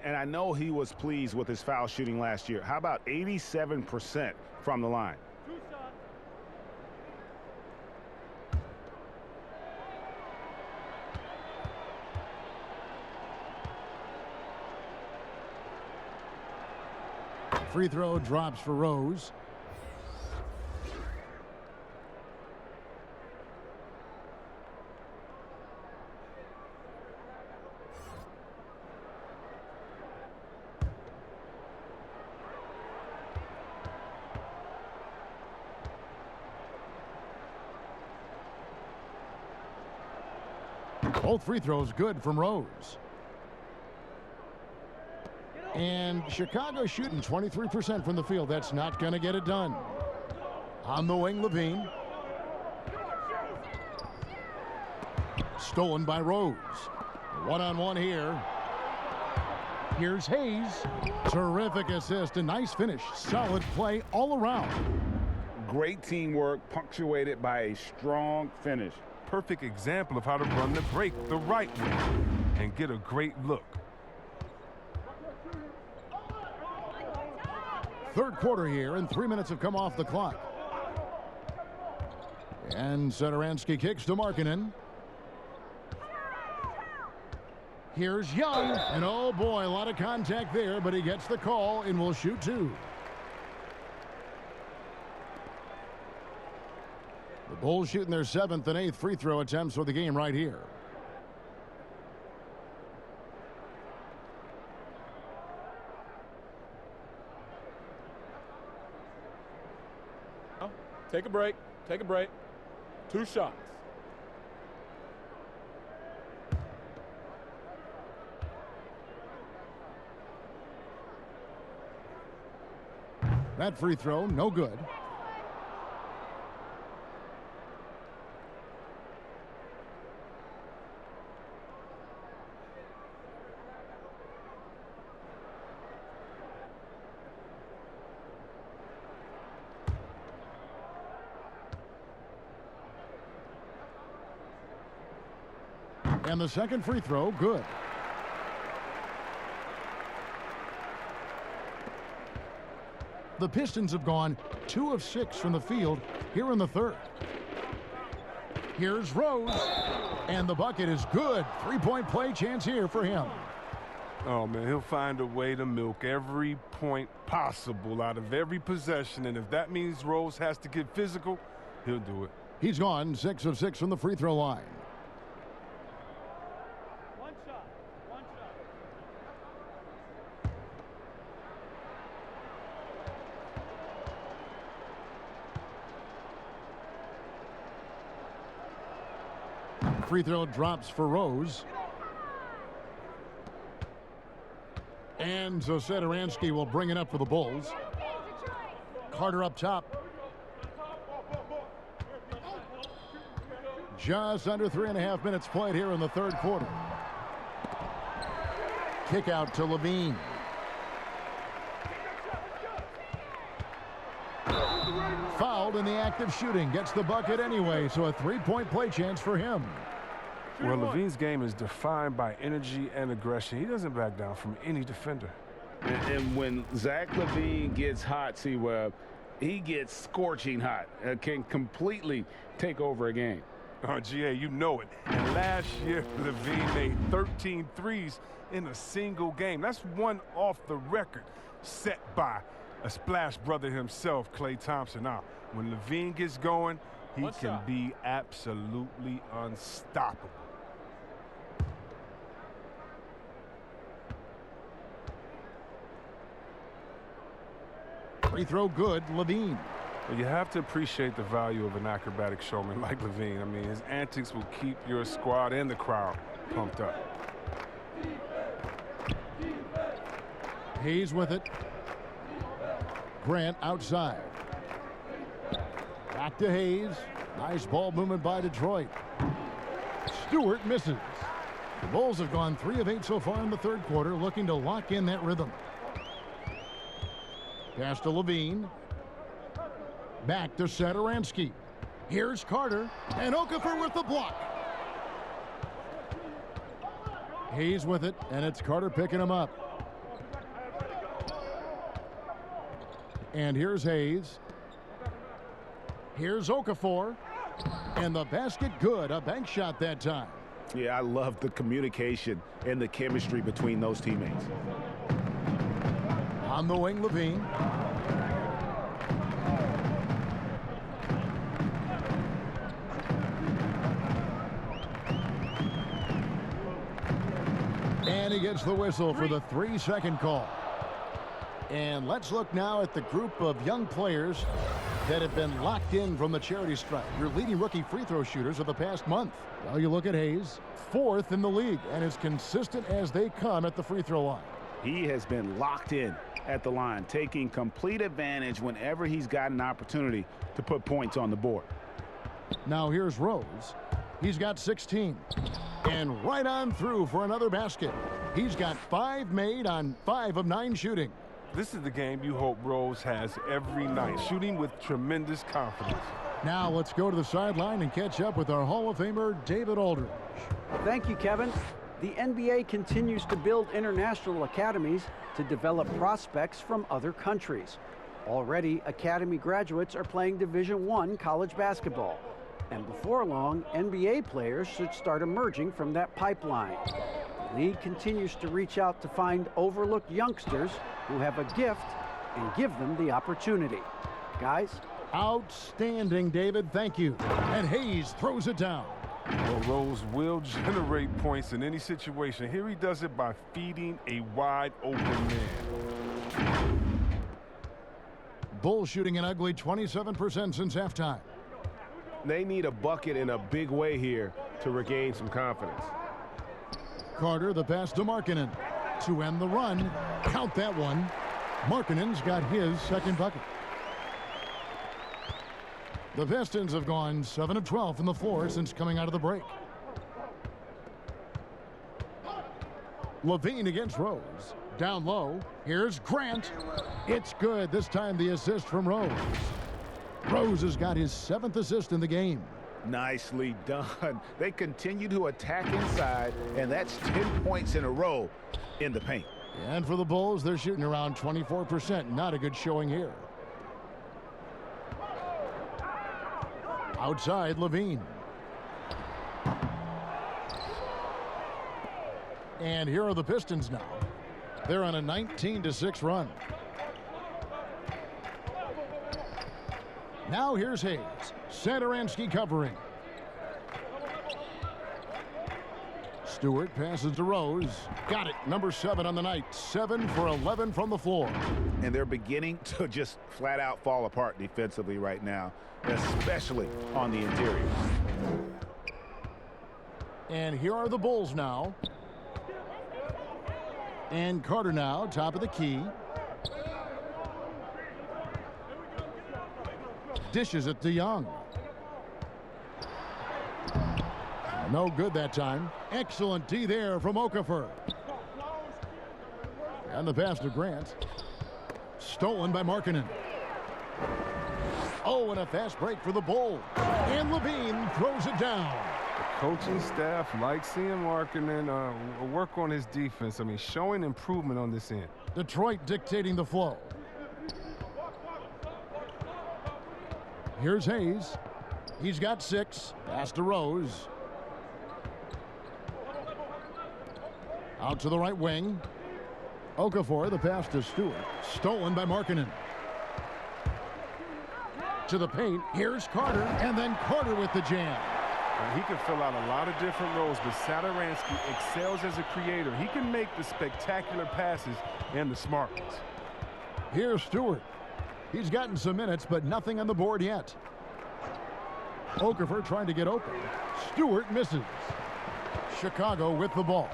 And I know he was pleased with his foul shooting last year. How about 87% from the line? Free throw drops for Rose. Both free throws good from Rose. And Chicago shooting 23% from the field. That's not going to get it done. On the wing, Levine. Stolen by Rose. One-on-one here. Here's Hayes. Terrific assist. A nice finish. Solid play all around. Great teamwork punctuated by a strong finish. Perfect example of how to run the break the right way and get a great look. Third quarter here, and 3 minutes have come off the clock. And Satoransky kicks to Markkanen. Here's Young, and oh boy, a lot of contact there, but he gets the call and will shoot two. The Bulls shooting their 7th and 8th free throw attempts for the game right here. Take a break. Take a break. 2 shots. That free throw, no good. And the second free throw, good. The Pistons have gone 2 of 6 from the field here in the third. Here's Rose, and the bucket is good. 3-point play chance here for him. Oh, man, he'll find a way to milk every point possible out of every possession, and if that means Rose has to get physical, he'll do it. He's gone 6 of 6 from the free throw line. Free throw drops for Rose. And so Satoransky will bring it up for the Bulls. Carter up top. Just under 3.5 minutes played here in the third quarter. Kick out to Levine. Fouled in the act of shooting. Gets the bucket anyway, so a 3-point play chance for him. Well, Levine's game is defined by energy and aggression. He doesn't back down from any defender. And when Zach LaVine gets hot, C-Web, he gets scorching hot. Can completely take over a game. Oh, GA, you know it. And last year, LaVine made 13 threes in a single game. That's one off the record set by a splash brother himself, Klay Thompson. Now, when LaVine gets going, he can be absolutely unstoppable. Free throw good, Levine. Well, you have to appreciate the value of an acrobatic showman like Levine. I mean, his antics will keep your squad and the crowd pumped up. Hayes with it. Grant outside. Back to Hayes. Nice ball movement by Detroit. Stewart misses. The Bulls have gone 3 of 8 so far in the third quarter, looking to lock in that rhythm. Pass to Levine. Back to Satoransky. Here's Carter. And Okafor with the block. Hayes with it, and it's Carter picking him up. And here's Hayes. Here's Okafor. And the basket good. A bank shot that time. Yeah, I love the communication and the chemistry between those teammates. On the wing, Levine. And he gets the whistle for the 3-second call. And let's look now at the group of young players that have been locked in from the charity stripe. Your leading rookie free throw shooters of the past month. Well, you look at Hayes, 4th in the league, and as consistent as they come at the free throw line. He has been locked in at the line, taking complete advantage whenever he's got an opportunity to put points on the board. Now here's Rose. He's got 16. And right on through for another basket. He's got 5 made on 5 of 9 shooting. This is the game you hope Rose has every night, shooting with tremendous confidence. Now let's go to the sideline and catch up with our Hall of Famer, David Aldridge. Thank you, Kevin. The NBA continues to build international academies to develop prospects from other countries. Already, academy graduates are playing Division I college basketball. And before long, NBA players should start emerging from that pipeline. The league continues to reach out to find overlooked youngsters who have a gift and give them the opportunity. Guys? Outstanding, David. Thank you. And Hayes throws it down. Well, Rose will generate points in any situation. Here he does it by feeding a wide open man. Bulls shooting an ugly 27% since halftime. They need a bucket in a big way here to regain some confidence. Carter, the pass to Markkanen to end the run. Count that one. Markkanen's got his second bucket. The Pistons have gone 7 of 12 from the floor since coming out of the break. Levine against Rose. Down low. Here's Grant. It's good. This time the assist from Rose. Rose has got his 7th assist in the game. Nicely done. They continue to attack inside, and that's 10 points in a row in the paint. And for the Bulls, they're shooting around 24%. Not a good showing here. Outside, Levine. And here are the Pistons now. They're on a 19-6 run. Now here's Hayes. Satoransky covering. Stewart passes to Rose. Got it. Number 7 on the night. 7 for 11 from the floor. And they're beginning to just flat out fall apart defensively right now, especially on the interior. And here are the Bulls now. And Carter now, top of the key. Dishes it to Young. No good that time. Excellent D there from Okafor. And the pass to Grant. Stolen by Markkanen. Oh, and a fast break for the Bulls. And Levine throws it down. The coaching staff likes seeing Markkanen work on his defense. I mean, showing improvement on this end. Detroit dictating the flow. Here's Hayes. He's got 6. Pass to Rose. Out to the right wing. Okafor, the pass to Stewart. Stolen by Markkanen. To the paint. Here's Carter. And then Carter with the jam. He can fill out a lot of different roles, but Satoransky excels as a creator. He can make the spectacular passes and the smart ones. Here's Stewart. He's gotten some minutes, but nothing on the board yet. Okafor trying to get open. Stewart misses. Chicago with the ball.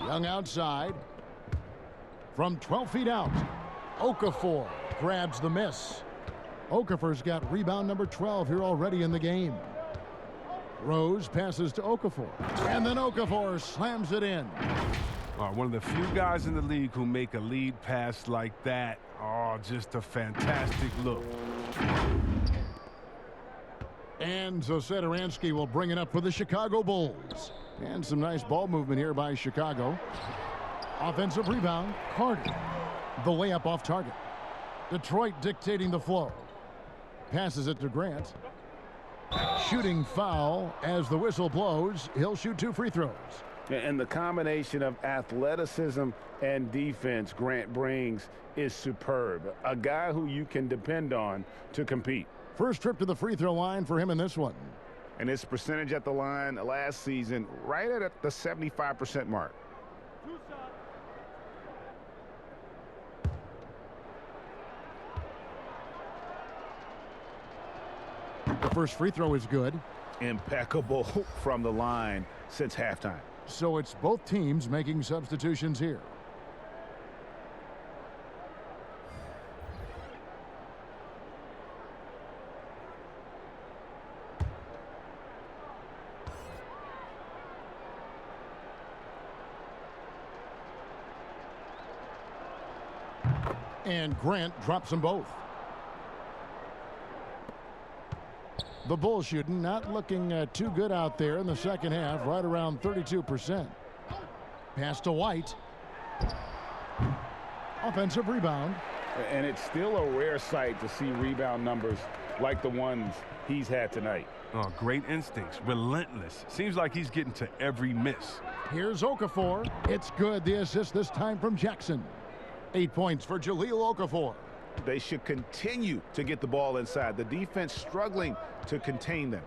Young outside. From 12 feet out. Okafor grabs the miss. Okafor's got rebound number 12 here already in the game. Rose passes to Okafor. And then Okafor slams it in. One of the few guys in the league who make a lead pass like that. Oh, just a fantastic look. And so Satoransky will bring it up for the Chicago Bulls. And some nice ball movement here by Chicago. Offensive rebound, Carter. The layup off target. Detroit dictating the flow. Passes it to Grant. Shooting foul as the whistle blows. He'll shoot 2 free throws. And the combination of athleticism and defense Grant brings is superb. A guy who you can depend on to compete. First trip to the free throw line for him in this one. And his percentage at the line last season, right at the 75% mark. The first free throw is good. Impeccable from the line since halftime. So it's both teams making substitutions here. And Grant drops them both. The Bulls shooting not looking too good out there in the second half, right around 32%. Pass to White. Offensive rebound. And it's still a rare sight to see rebound numbers like the ones he's had tonight. Oh, great instincts, relentless. Seems like he's getting to every miss. Here's Okafor. It's good. The assist this time from Jackson. 8 points for Jahlil Okafor. They should continue to get the ball inside. The defense struggling to contain them.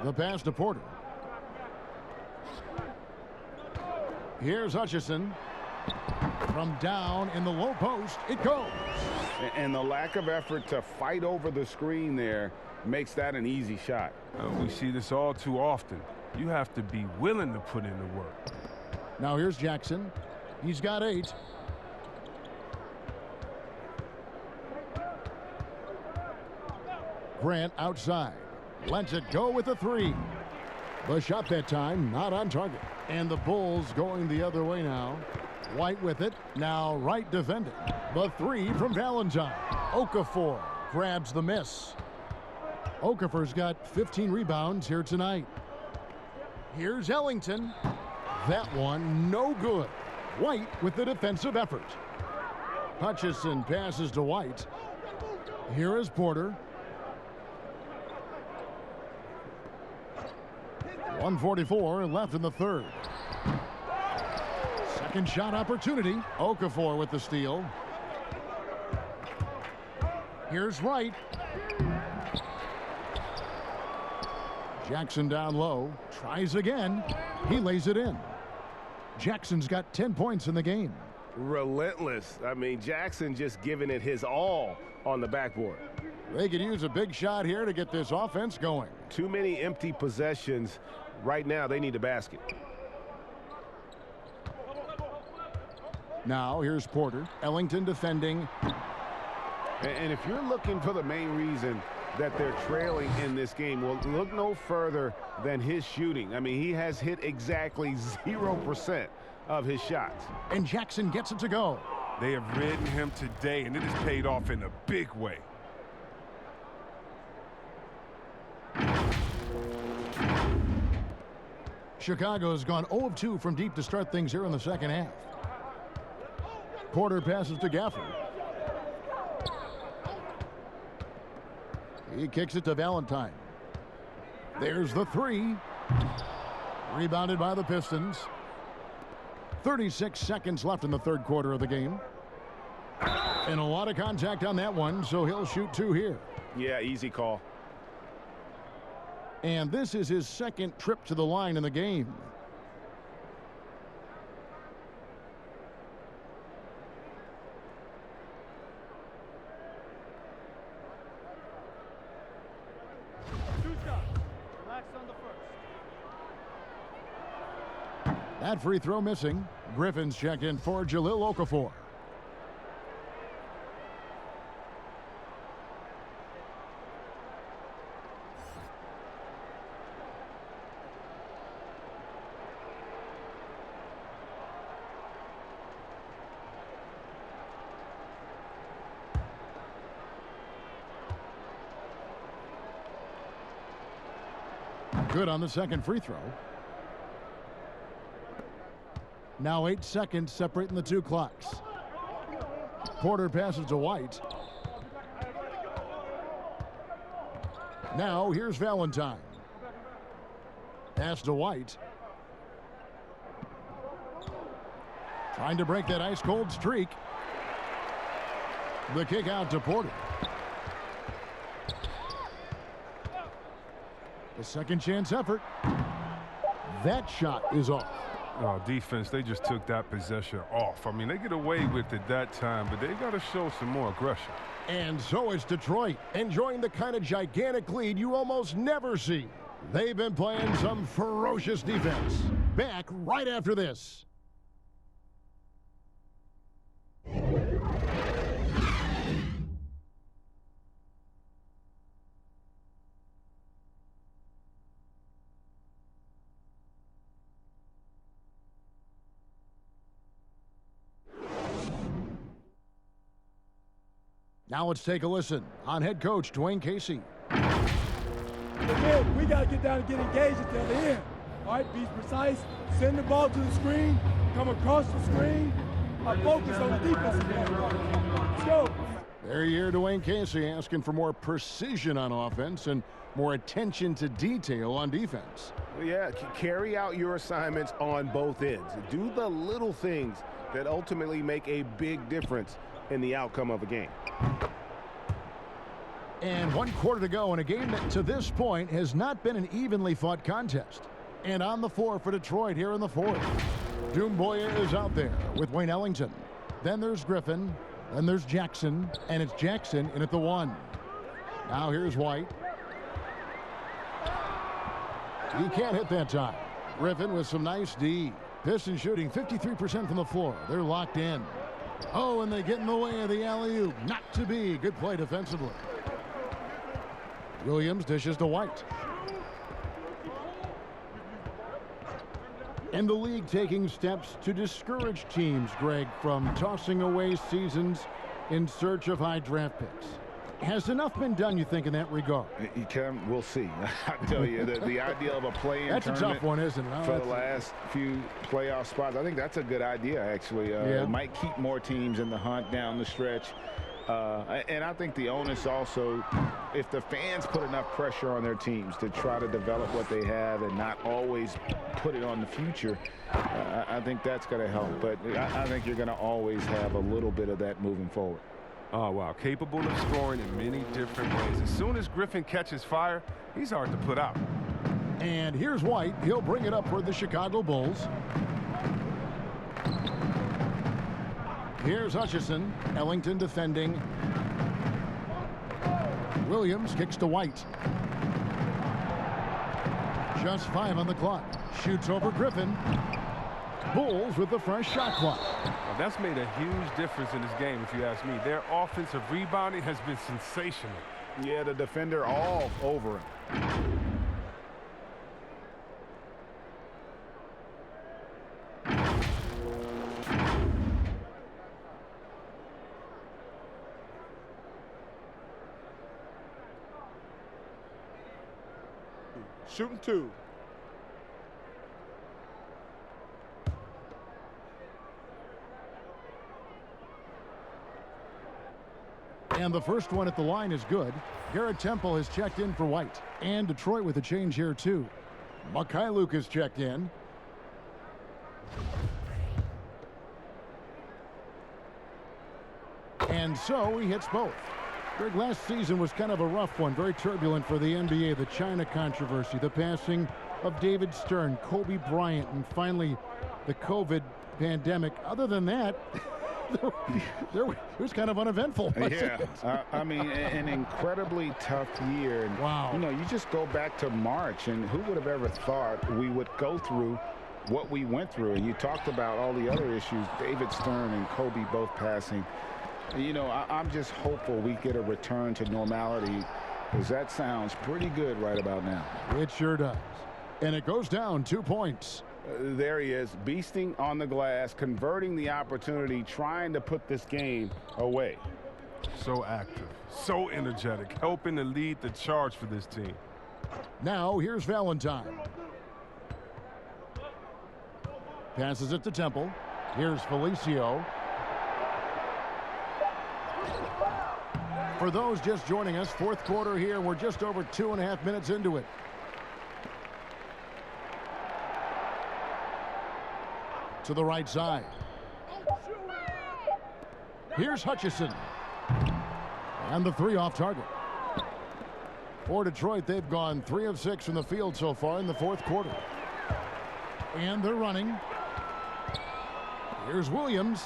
The pass to Porter. Here's Hutchison. From down in the low post, it goes. And the lack of effort to fight over the screen there makes that an easy shot. We see this all too often. You have to be willing to put in the work. Now here's Jackson. He's got 8. Grant outside. Lets it go with a 3. The shot that time not on target. And the Bulls going the other way now. White with it. Now Wright defending. The 3 from Valentine. Okafor grabs the miss. Okafor's got 15 rebounds here tonight. Here's Ellington. That one no good. White with the defensive effort. Hutchison passes to White. Here is Porter. 1:44 left in the third. Second shot opportunity. Okafor with the steal. Here's Wright. Jackson down low. Tries again. He lays it in. Jackson's got 10 points in the game. Relentless. I mean, Jackson just giving it his all on the backboard. They could use a big shot here to get this offense going. Too many empty possessions. Right now, they need a basket. Now, here's Porter. Ellington defending. And if you're looking for the main reason that they're trailing in this game, well, look no further than his shooting. I mean, he has hit exactly 0% of his shots. And Jackson gets it to go. They have ridden him today, and it has paid off in a big way. Chicago's gone 0 of 2 from deep to start things here in the second half. Porter passes to Gafford. He kicks it to Valentine. There's the 3. Rebounded by the Pistons. 36 seconds left in the third quarter of the game. And a lot of contact on that one, so he'll shoot 2 here. Yeah, easy call. And this is his second trip to the line in the game. That free throw missing. Griffin's checked in for Jahlil Okafor. Good on the second free throw. Now 8 seconds separating the two clocks. Porter passes to White. Now here's Valentine. Pass to White. Trying to break that ice-cold streak. The kick out to Porter. A second chance effort. That shot is off. Oh, defense, they just took that possession off. I mean, they get away with it that time, but they got to show some more aggression. And so is Detroit, enjoying the kind of gigantic lead you almost never see. They've been playing some ferocious defense. Back right after this. Now let's take a listen on head coach Dwayne Casey. Again, we got to get down and get engaged until the end. All right, be precise, send the ball to the screen, come across the screen, focus on the defensive end. Let's go. There you hear Dwayne Casey asking for more precision on offense and more attention to detail on defense. Yeah, carry out your assignments on both ends. Do the little things that ultimately make a big difference in the outcome of a game. And 1 quarter to go in a game that to this point has not been an evenly fought contest. And on the floor for Detroit here in the fourth. Doomboya is out there with Wayne Ellington. Then there's Griffin. Then there's Jackson. And it's Jackson in at the 1. Now here's White. He can't hit that time. Griffin with some nice D. Pistons shooting 53% from the floor. They're locked in. Oh, and they get in the way of the alley-oop. Not to be. Good play defensively. Williams dishes to White. And the league taking steps to discourage teams, Greg, from tossing away seasons in search of high draft picks. Has enough been done, you think, in that regard? We'll see. I tell you, the idea of a play-in that's a tough one, isn't it? For the last few playoff spots, I think that's a good idea, actually. It might keep more teams in the hunt down the stretch. And I think the onus also, if the fans put enough pressure on their teams to try to develop what they have and not always put it on the future, I think that's going to help. But I think you're going to always have a little bit of that moving forward. Oh, wow. Capable of scoring in many different ways. As soon as Griffin catches fire, he's hard to put out. And here's White. He'll bring it up for the Chicago Bulls. Here's Hutchison. Ellington defending. Williams kicks to White. Just 5 on the clock. Shoots over Griffin. Bulls with the fresh shot clock. Well, that's made a huge difference in this game, if you ask me. Their offensive rebounding has been sensational. Yeah, the defender all over him. Shooting 2. And the first one at the line is good. Garrett Temple has checked in for White. And Detroit with a change here, too. Mikhailuk has checked in. And so he hits both. Greg, last season was kind of a rough one, very turbulent for the NBA. The China controversy, the passing of David Stern, Kobe Bryant, and finally the COVID pandemic. Other than that, it was kind of uneventful. Yeah, I mean, an incredibly tough year. And, wow. You know, you just go back to March, and who would have ever thought we would go through what we went through? And you talked about all the other issues, David Stern and Kobe both passing. You know, I'm just hopeful we get a return to normality, because that sounds pretty good right about now. It sure does. And it goes down 2 points. There he is, beasting on the glass, converting the opportunity, trying to put this game away. So active, so energetic, helping to lead the charge for this team. Now here's Valentine. Passes it to Temple. Here's Felicio. For those just joining us, fourth quarter here. We're just over 2.5 minutes into it. To the right side. Here's Hutchison. And the three off target. For Detroit, they've gone 3 of 6 from the field so far in the fourth quarter. And they're running. Here's Williams.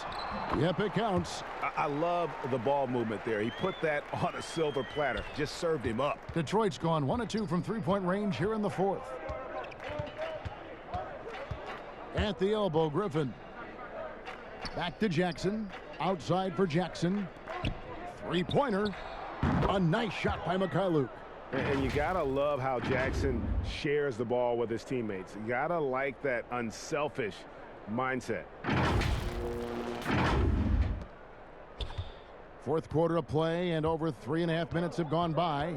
Yep, it counts. I love the ball movement there. He put that on a silver platter. Just served him up. Detroit's gone 1 of 2 from three-point range here in the fourth. At the elbow, Griffin. Back to Jackson. Outside for Jackson. Three-pointer. A nice shot by Mikhailuk. And you gotta love how Jackson shares the ball with his teammates. You gotta like that unselfish mindset. Fourth quarter of play, and over 3.5 minutes have gone by.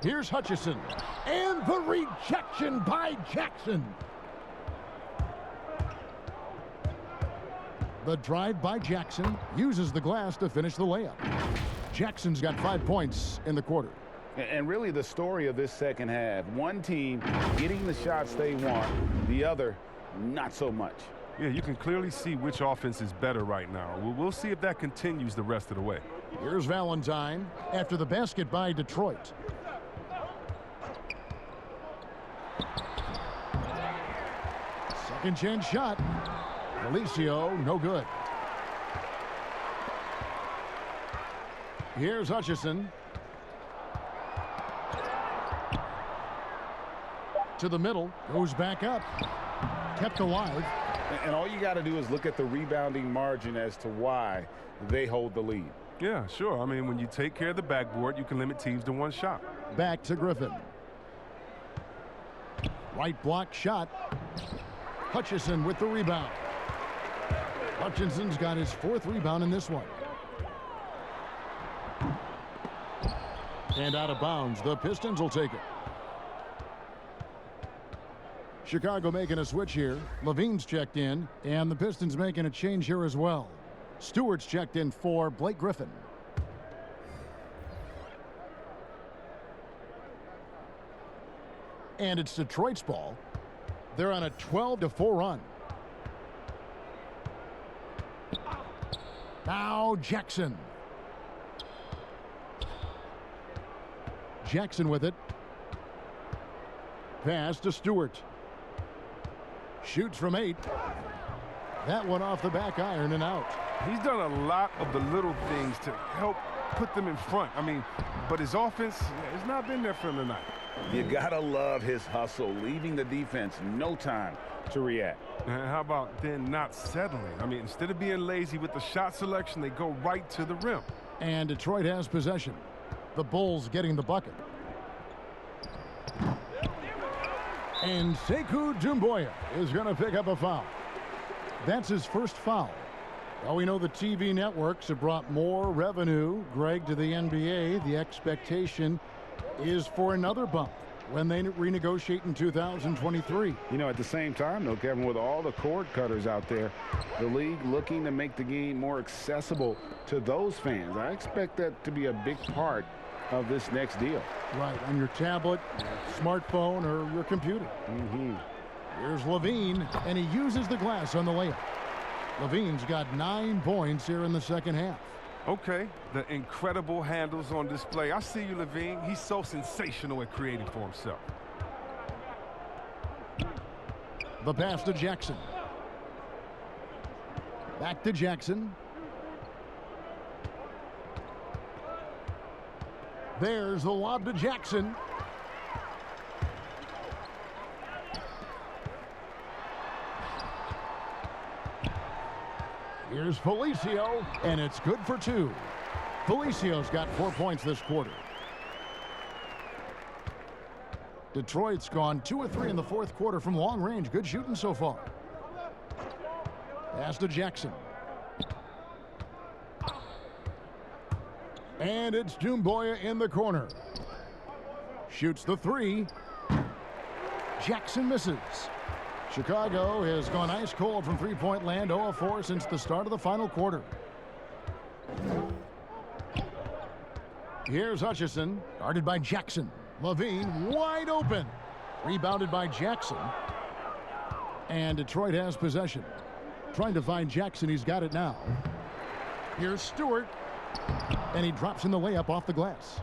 Here's Hutchison. And the rejection by Jackson. The drive by Jackson uses the glass to finish the layup. Jackson's got 5 points in the quarter. And really the story of this second half, one team getting the shots they want, the other not so much. Yeah, you can clearly see which offense is better right now. We'll see if that continues the rest of the way. Here's Valentine after the basket by Detroit. Second chance shot. Felicio, no good. Here's Hutchison. To the middle, goes back up. Kept alive. And all you got to do is look at the rebounding margin as to why they hold the lead. Yeah, sure. I mean, when you take care of the backboard, you can limit teams to one shot. Back to Griffin. Right block shot. Hutchison with the rebound. Hutchinson's got his 4th rebound in this one. And out of bounds. The Pistons will take it. Chicago making a switch here. Levine's checked in, and the Pistons making a change here as well. Stewart's checked in for Blake Griffin. And it's Detroit's ball. They're on a 12-4 run. Now Jackson. Jackson with it. Pass to Stewart. Shoots from 8. That one off the back iron and out. He's done a lot of the little things to help put them in front. I mean, but his offense has not been there for him tonight. You gotta love his hustle, leaving the defense no time to react. And how about then not settling? I mean, instead of being lazy with the shot selection, they go right to the rim. And Detroit has possession. The Bulls getting the bucket. And Sekou Doumbouya is going to pick up a foul. That's his first foul. Well, we know the TV networks have brought more revenue, Greg, to the NBA. The expectation is for another bump when they renegotiate in 2023. You know, at the same time, though, Kevin, with all the cord cutters out there, the league looking to make the game more accessible to those fans. I expect that to be a big part of this next deal. Right, on your tablet, smartphone, or your computer. Here's Levine, and he uses the glass on the layup. Levine's got 9 points here in the second half. Okay, the incredible handles on display. I see you, Levine. He's so sensational at creating for himself. The pass to Jackson. Back to Jackson. There's the lob to Jackson. Here's Felicio, and it's good for 2. Felicio's got 4 points this quarter. Detroit's gone 2 of 3 in the fourth quarter from long range. Good shooting so far. Pass to Jackson. And it's Doumbouya in the corner. Shoots the three. Jackson misses. Chicago has gone ice cold from three-point land, 0 of 4 since the start of the final quarter. Here's Hutchison, guarded by Jackson. Levine wide open. Rebounded by Jackson. And Detroit has possession. Trying to find Jackson, he's got it now. Here's Stewart. And he drops in the layup off the glass.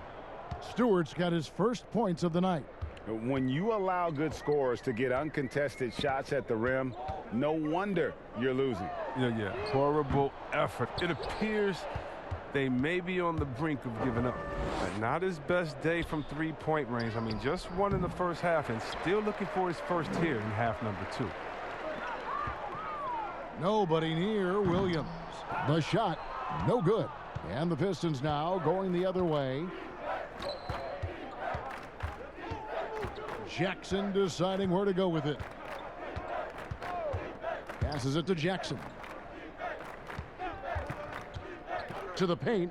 Stewart's got his first points of the night. When you allow good scorers to get uncontested shots at the rim, no wonder you're losing. Yeah. Horrible effort. It appears they may be on the brink of giving up. But not his best day from three-point range. I mean, just one in the first half and still looking for his first here in half number 2. Nobody near Williams. The shot, no good. And the Pistons now going the other way. Jackson deciding where to go with it. Passes it to Jackson. To the paint.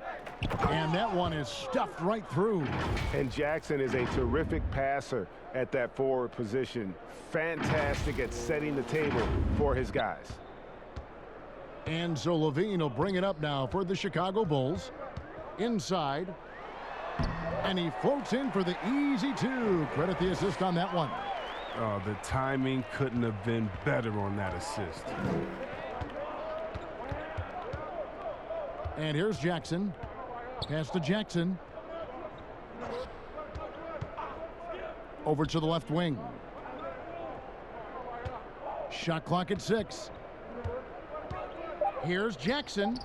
And that one is stuffed right through. And Jackson is a terrific passer at that forward position. Fantastic at setting the table for his guys. And so Levine will bring it up now for the Chicago Bulls. Inside. And he floats in for the easy 2. Credit the assist on that one. Oh, the timing couldn't have been better on that assist. And here's Jackson. Pass to Jackson. Over to the left wing. Shot clock at 6. Here's Jackson.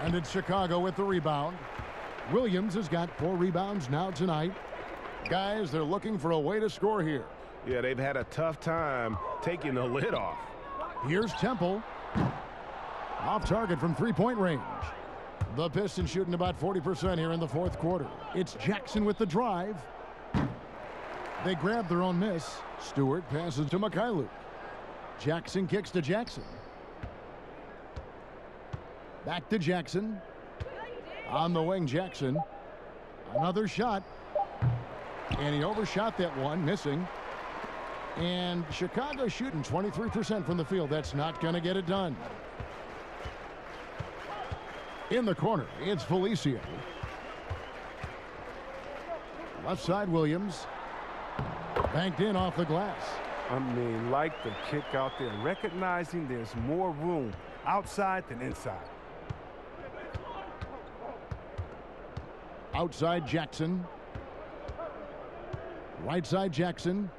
And it's Chicago with the rebound. Williams has got 4 rebounds now tonight. Guys, they're looking for a way to score here. Yeah, they've had a tough time taking the lid off. Here's Temple. Off target from three-point range. The Pistons shooting about 40% here in the fourth quarter. It's Jackson with the drive. They grab their own miss. Stewart passes to Mikhailuk. Jackson kicks to Jackson. Back to Jackson. On the wing, Jackson. Another shot. And he overshot that one, missing. And Chicago shooting 23% from the field. That's not going to get it done. In the corner, it's Felicio. Left side, Williams. Banked in off the glass. I mean, like the kick out there, recognizing there's more room outside than inside. Outside Jackson. Right side Jackson.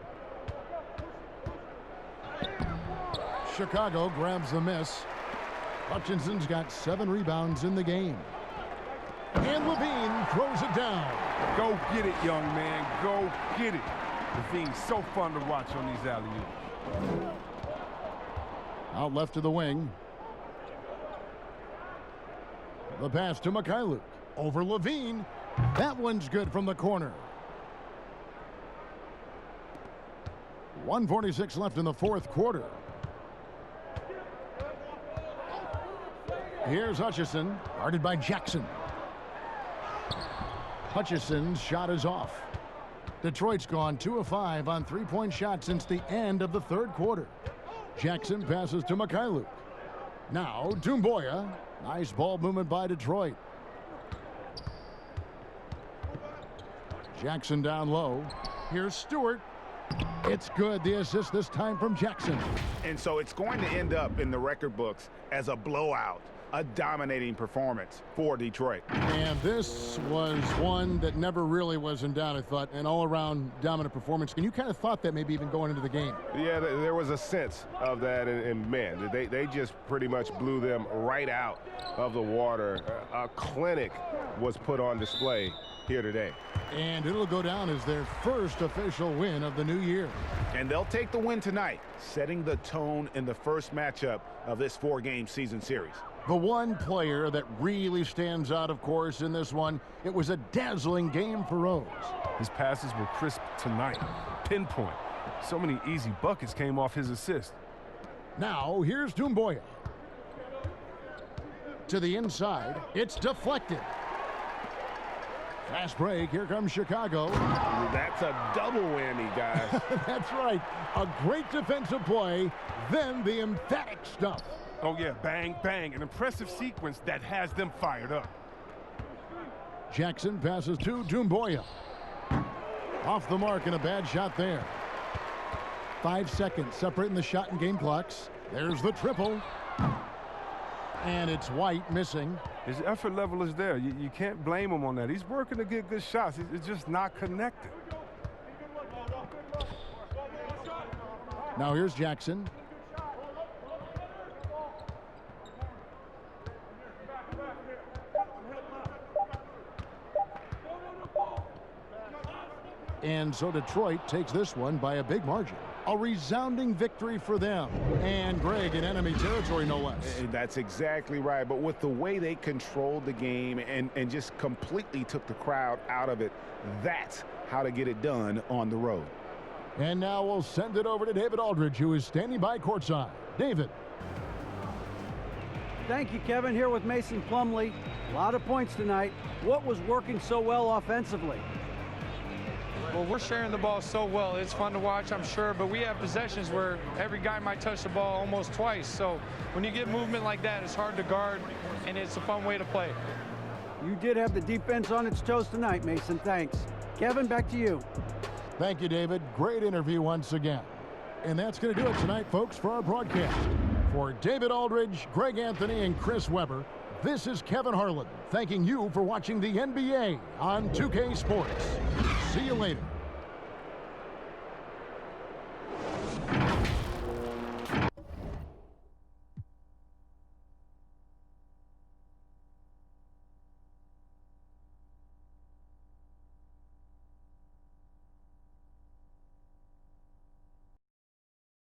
Chicago grabs the miss. Hutchinson's got 7 rebounds in the game. And Levine throws it down. Go get it, young man. Go get it. Levine's so fun to watch on these alley-oops. Out left to the wing. The pass to Mikhailuk. Over Levine. That one's good from the corner. 1:46 left in the fourth quarter. Here's Hutchison, guarded by Jackson. Hutchison's shot is off. Detroit's gone 2 of 5 on three-point shots since the end of the third quarter. Jackson passes to Mikhailuk. Now, Doumbouya. Nice ball movement by Detroit. Jackson down low. Here's Stewart. It's good. The assist this time from Jackson. And so it's going to end up in the record books as a blowout, a dominating performance for Detroit. And this was one that never really was in doubt, I thought, an all-around dominant performance. And you kind of thought that maybe even going into the game. Yeah, there was a sense of that, and man, they just pretty much blew them right out of the water. A clinic was put on display here today. And it'll go down as their first official win of the new year. And they'll take the win tonight, setting the tone in the first matchup of this 4-game season series. The one player that really stands out, of course, in this one, it was a dazzling game for Rose. His passes were crisp tonight, pinpoint. So many easy buckets came off his assist. Now, here's Doumbouya. To the inside, it's deflected. Fast break. Here comes Chicago. That's a double whammy, guys. That's right. A great defensive play, then the emphatic stuff. Oh, yeah, bang, bang. An impressive sequence that has them fired up. Jackson passes to Doumbouya. Off the mark and a bad shot there. 5 seconds separating the shot and game clocks. There's the triple. And it's White missing. His effort level is there. You can't blame him on that. He's working to get good shots. It's just not connected. Now here's Jackson. And so Detroit takes this one by a big margin. A resounding victory for them. And Greg in enemy territory, no less. That's exactly right. But with the way they controlled the game and just completely took the crowd out of it, that's how to get it done on the road. And now we'll send it over to David Aldridge, who is standing by courtside. David. Thank you, Kevin. Here with Mason Plumlee. A lot of points tonight. What was working so well offensively? Well, we're sharing the ball so well. It's fun to watch, I'm sure, but we have possessions where every guy might touch the ball almost twice. So when you get movement like that, it's hard to guard, and it's a fun way to play. You did have the defense on its toes tonight, Mason. Thanks. Kevin, back to you. Thank you, David. Great interview once again. And that's going to do it tonight, folks, for our broadcast. For David Aldridge, Greg Anthony, and Chris Webber, this is Kevin Harlan thanking you for watching the NBA on 2K Sports. See you later.